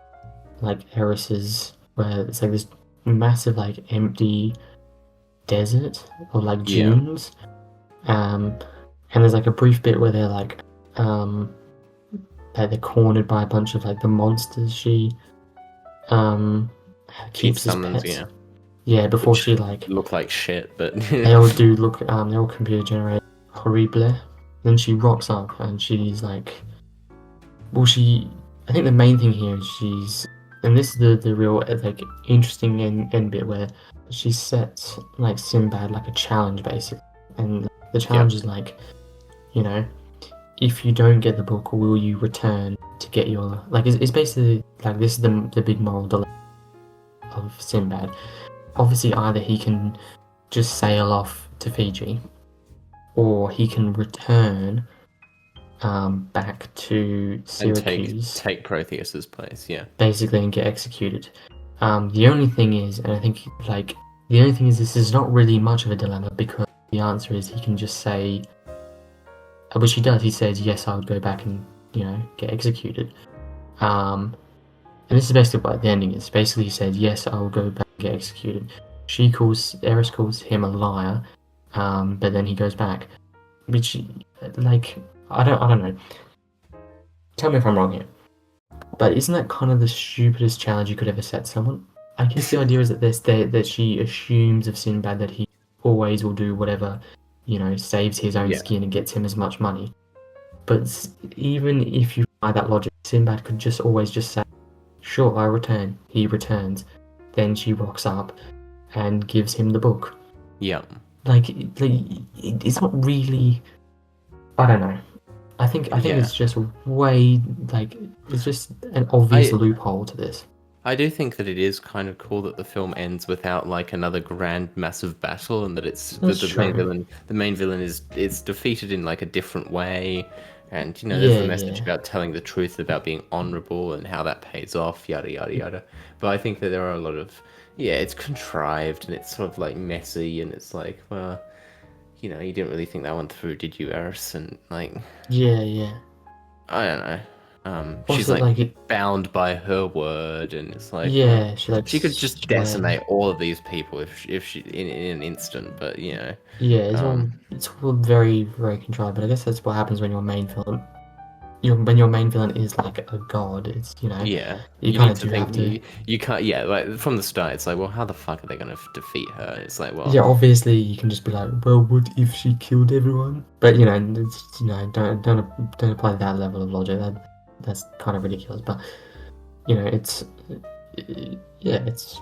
like Eris's where it's like this massive like empty desert or like Yeah. dunes. Um, and there's like a brief bit where they're like, they're cornered by a bunch of like the monsters she um She keeps as summons, pets. yeah, Yeah, before which she like look like shit, but they all do look they're all computer generated, horrible. Then she rocks up and she's like, well, I think the main thing here is and this is the real like interesting end bit where she sets like Sinbad like a challenge basically, and the yep, challenge is like, you know, if you don't get the book, will you return to get your like? It's basically like this is the big moral dilemma of Sinbad. Obviously, either he can just sail off to Fiji, or he can return back to and take Syracuse take Protheus's place, yeah, basically and get executed. The only thing is, and I think like the only thing is, this is not really much of a dilemma because the answer is he can just say, which he does. He says, "Yes, I would go back and get executed." And this is basically what the ending is. Basically, he said, "Yes, I will go back and get executed." Eris calls him a liar, but then he goes back, which like I don't know. Tell me if I'm wrong here. But isn't that kind of the stupidest challenge you could ever set someone? I guess the idea is that she assumes of Sinbad that he always will do whatever, saves his own yeah, skin and gets him as much money. But even if you apply that logic, Sinbad could just always just say, "Sure, I return." He returns. Then she rocks up and gives him the book. yeah. Like it's not really. I don't know. I think Yeah. it's just way like it's just an obvious I loophole to this. I do think that it is kind of cool that the film ends without like another grand massive battle, and that it's that That's true. the main villain is defeated in like a different way, and there's Yeah, the message yeah, about telling the truth about being honorable and how that pays off, yada yada yada. But I think that there are a lot of it's contrived and it's sort of like messy, and it's like, well, you didn't really think that one through, did you, Eris? And like, yeah, yeah. I don't know. She's Also, like like it. bound by her word, and it's like, well, Yeah, she like she could just swears. decimate all of these people if she in an instant. But Yeah, um, it's all very very contrived. But I guess that's what happens when your main villain, when your main villain is like a god. It's yeah, you you kind need of to do think have to. you can't. Yeah, like from the start, it's like, well, how the fuck are they gonna defeat her? It's like, Yeah, well, obviously you can just be like, well, what if she killed everyone? But it's, don't apply that level of logic. That's kind of ridiculous. But it's yeah, it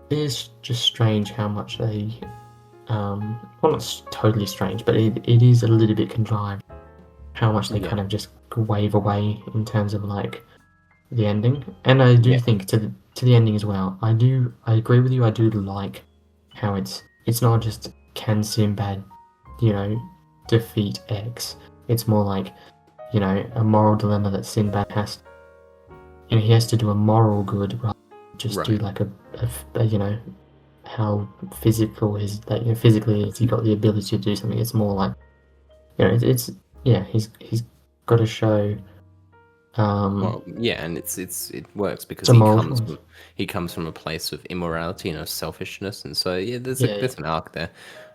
is just strange how much they well, not totally strange, but it is a little bit contrived how much they yeah, kind of just wave away in terms of like the ending. And I do yeah, think to the ending as well. I agree with you. I do like how it's not just can Sinbad, you know, defeat X. It's more like a moral dilemma that Sinbad has. He has to do a moral good rather than just do right, like how physical his like physically has he got the ability to do something. It's more like it's yeah he's got to show well, yeah, and it works it's because a moral choice. he comes from a place of immorality and of selfishness, and so yeah, Yeah, there's an arc there.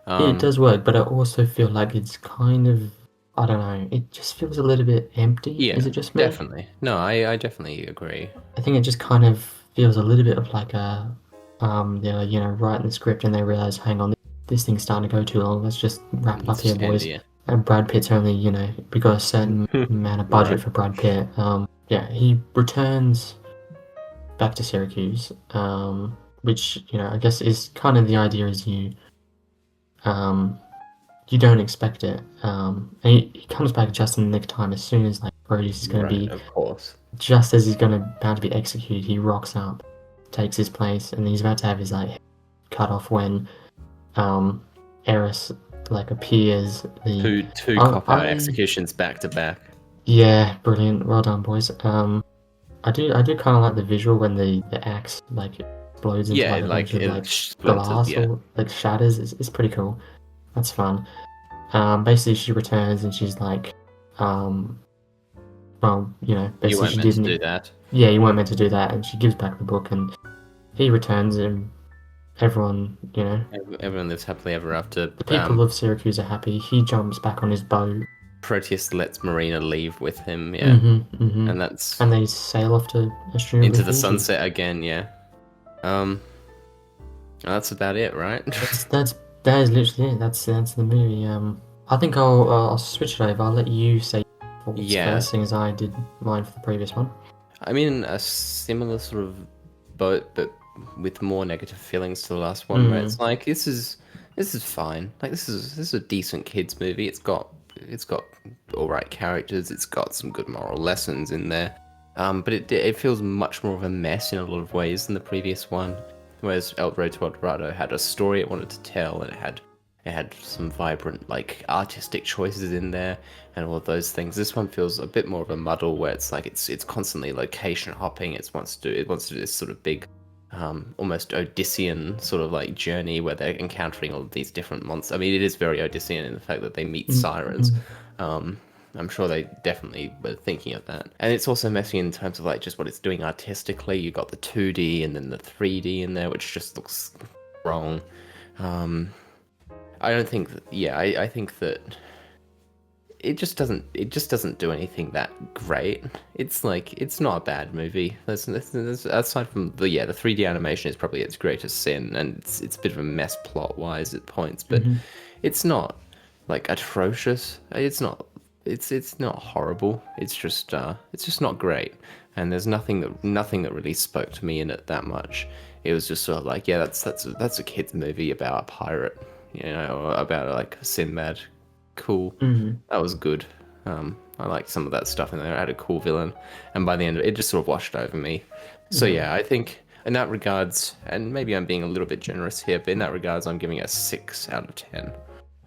it Um, does work, but I also feel like it's kind of I don't know. It just feels a little bit empty. Is yeah, it just me? definitely. No, I definitely agree. I think it just kind of feels a little bit of like a they're writing the script and they realize, hang on, this thing's starting to go too long. Let's just wrap it up Let's here, just end boys. here. And Brad Pitt's only we got a certain amount of budget Right. for Brad Pitt. Yeah, he returns back to Syracuse, which I guess is kind of the idea is um you don't expect it. And he comes back just in the nick of time as soon as like Brody's is going to Right, be of course. just as he's about to be executed. He rocks up, takes his place, and he's about to have his like head cut off when Eris like appears. Two I, cop out I executions back to back. yeah, brilliant, well done, boys. I do kind of like the visual when the axe like explodes into Yeah, like a bunch like of it like splinters. glass Yeah, or like shatters. It's pretty cool. That's fun. Basically she returns and she's like, well, you basically weren't she meant to didn't. do that. Yeah, you weren't meant to do that, and she gives back the book, and he returns him. everyone, Everyone lives happily ever after. the people of Syracuse are happy. He jumps back on his boat. Proteus lets Marina leave with him, yeah, Mm-hmm. and that's And they sail off to into presumably the Fiji. sunset again, yeah. That's about it, right? That is literally it. That's the movie. I think I'll switch it over. I'll let you say your thoughts Yeah. first, seeing as I did mine for the previous one. I'm in a similar sort of boat, but with more negative feelings to the last one, where it's like this is fine. Like this is a decent kids movie. It's got all right characters. It's got some good moral lessons in there. But it feels much more of a mess in a lot of ways than the previous one. Whereas Road to El Dorado had a story it wanted to tell, and it had some vibrant like artistic choices in there and all of those things. This one feels a bit more of a muddle, where it's like it's constantly location hopping. It wants to do this sort of big, almost Odyssean sort of like journey where they're encountering all of these different monsters. I mean, it is very Odyssean in the fact that they meet sirens. I'm sure they definitely were thinking of that. And it's also messy in terms of like just what it's doing artistically. You got the 2D and then the 3D in there, which just looks wrong. I don't think that. Yeah, I think that it just doesn't do anything that great. It's like it's not a bad movie. There's aside from the 3D animation is probably its greatest sin, and it's a bit of a mess plot wise at points, but it's not like atrocious. It's not horrible. It's just not great. And there's nothing that really spoke to me in it that much. It was just sort of like, yeah, that's a kid's movie about a pirate, or about like Sinbad. Cool. That was good. I liked some of that stuff in there. It had a cool villain, and by the end of it, it just sort of washed over me. So yeah, I think in that regards, and maybe I'm being a little bit generous here, but in that regards, I'm giving it a 6 out of 10.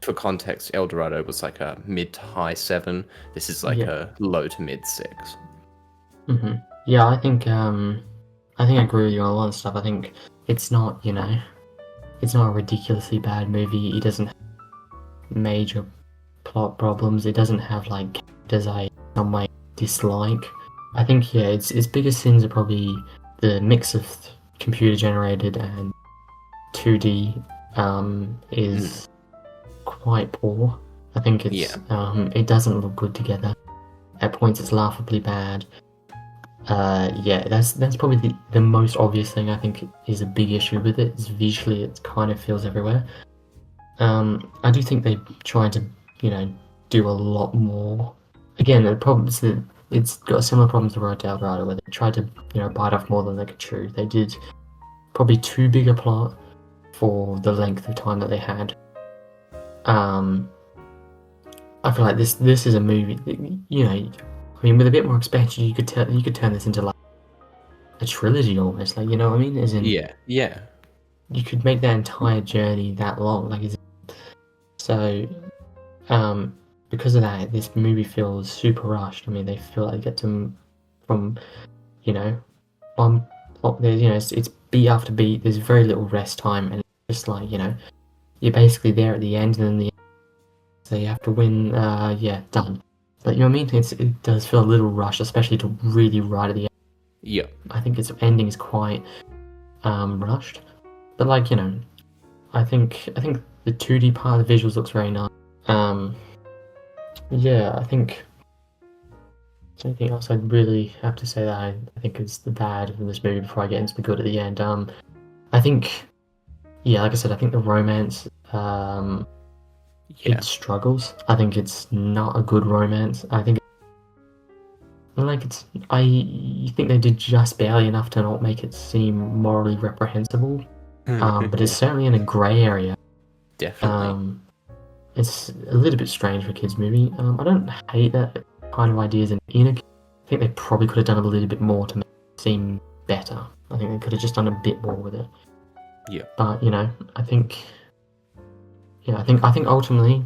For context, El Dorado was like a mid to high 7. This is like a low to mid 6. Yeah, I think I agree with you on a lot of stuff. I think it's not it's not a ridiculously bad movie. It doesn't have major plot problems. It doesn't have like characters I in some way dislike. I think its biggest sins are probably the mix of computer generated and 2D is quite poor. I think it's it doesn't look good together. At points it's laughably bad. That's probably the most obvious thing I think is a big issue with it, is visually it kind of feels everywhere. I do think they tried to, do a lot more. Again, the problem is that it's got similar problems to Road to El Dorado, where they tried to, bite off more than they could chew. They did probably too big a plot for the length of time that they had. I feel like this is a movie that, with a bit more expansion, you could turn this into like a trilogy almost, like, you know what I mean? As in, yeah. You could make that entire journey that long, like, because of that, this movie feels super rushed. I mean, they feel like they get to from, one plot. There's, it's beat after beat. There's very little rest time, and it's just like, you're basically there at the end, and then so you have to win. Done. But you know what I mean? It does feel a little rushed, especially to really right at the end. Yeah. I think its ending is quite rushed. But like, I think the 2D part of the visuals looks very nice. I think there's anything else I'd really have to say that I think is the bad in this movie before I get into the good at the end. I think, like I said, I think the romance it struggles. I think it's not a good romance. I think I think they did just barely enough to not make it seem morally reprehensible. But it's certainly in a grey area. Definitely. It's a little bit strange for a kids' movie. I don't hate that kind of ideas in a. I think they probably could have done a little bit more to make it seem better. I think they could have just done a bit more with it. Yeah. But I think ultimately,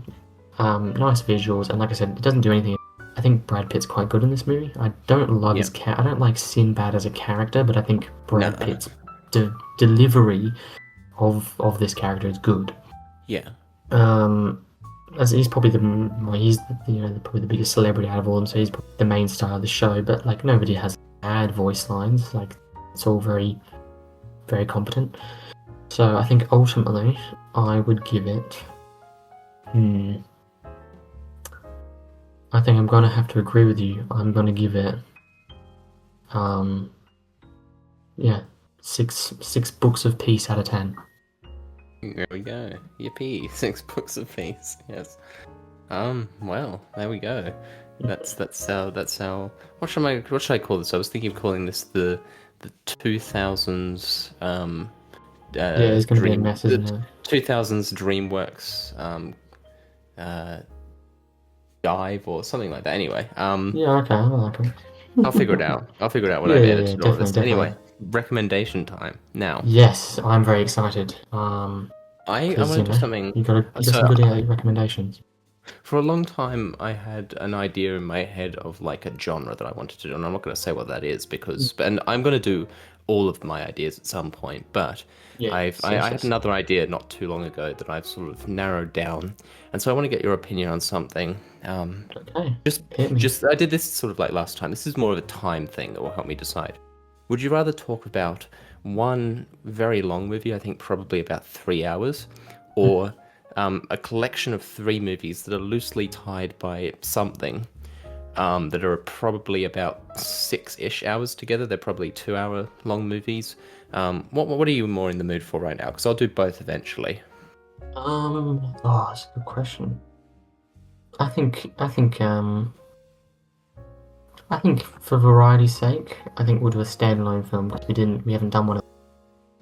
nice visuals, and like I said, it doesn't do anything. I think Brad Pitt's quite good in this movie. I don't love his I don't like Sinbad as a character, but I think Brad Pitt's delivery of this character is good. Yeah. As he's probably probably the biggest celebrity out of all of them, so he's probably the main star of the show. But like nobody has bad voice lines. Like it's all very, very competent. So I think ultimately I would give it. Hmm. I think I'm gonna have to agree with you. I'm gonna give it. Um. Yeah. Six books of peace out of 10. There we go. Yippee! 6 books of peace. Yes. Well, there we go. That's how. What should I call this? I was thinking of calling this the 2000s Yeah, it's gonna be a mess, the isn't it? 2000s Dreamworks uh dive or something like that. Anyway, Yeah. Okay. I like it. I'll figure it out. I'll figure it out when Yeah. I've Yeah. Yeah. edited all of Definitely. this. Anyway, Definitely. recommendation time now. Yes, I'm very excited. I Because want to do something. you got some So good recommendations. for a long time, I had an idea in my head of like a genre that I wanted to do, and I'm not going to say what that is because, and I'm going to do all of my ideas at some point. But Yeah. I Yes. had Yes. another idea not too long ago that I've sort of narrowed down, and so I want to get your opinion on something. Okay. Just, Hit me. just I did this sort of like last time. This is more of a time thing that will help me decide. Would you rather talk about one very long movie, I think probably about 3 hours, or a collection of three movies that are loosely tied by something that are probably about 6-ish hours together? They're probably 2 hour long movies. What are you more in the mood for right now? Because I'll do both eventually. Oh, that's a good question. I think for variety's sake, I think we'll do a standalone film because we haven't done one of.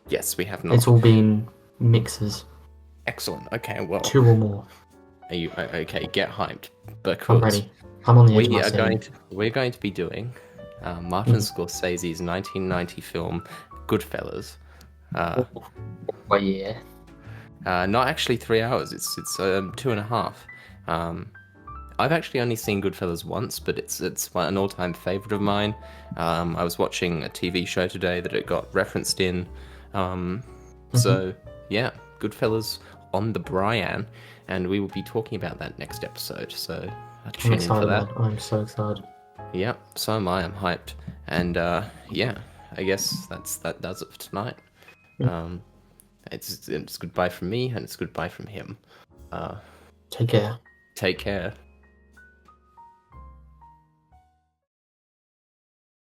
Yes, we have It's not. all been mixes, Excellent. Okay, well, two or more. are you okay? Get hyped I'm because ready. I'm on the edge of my we're going to be doing Martin Mhm. Scorsese's 1990 film Goodfellas. Uh, Oh yeah. not actually 3 hours. It's 2.5. Um, I've actually only seen Goodfellas once, but it's an all-time favorite of mine. I was watching a TV show today that it got referenced in. Um, Mhm. so yeah, Goodfellas on the Brian, and we will be talking about that next episode. So I'm tune in for excited, that. man. I'm so excited. Yeah, so am I. I'm hyped, and yeah, I guess that does it for tonight. Mm. Um, it's goodbye from me, and it's goodbye from him. Uh, Take care. take care.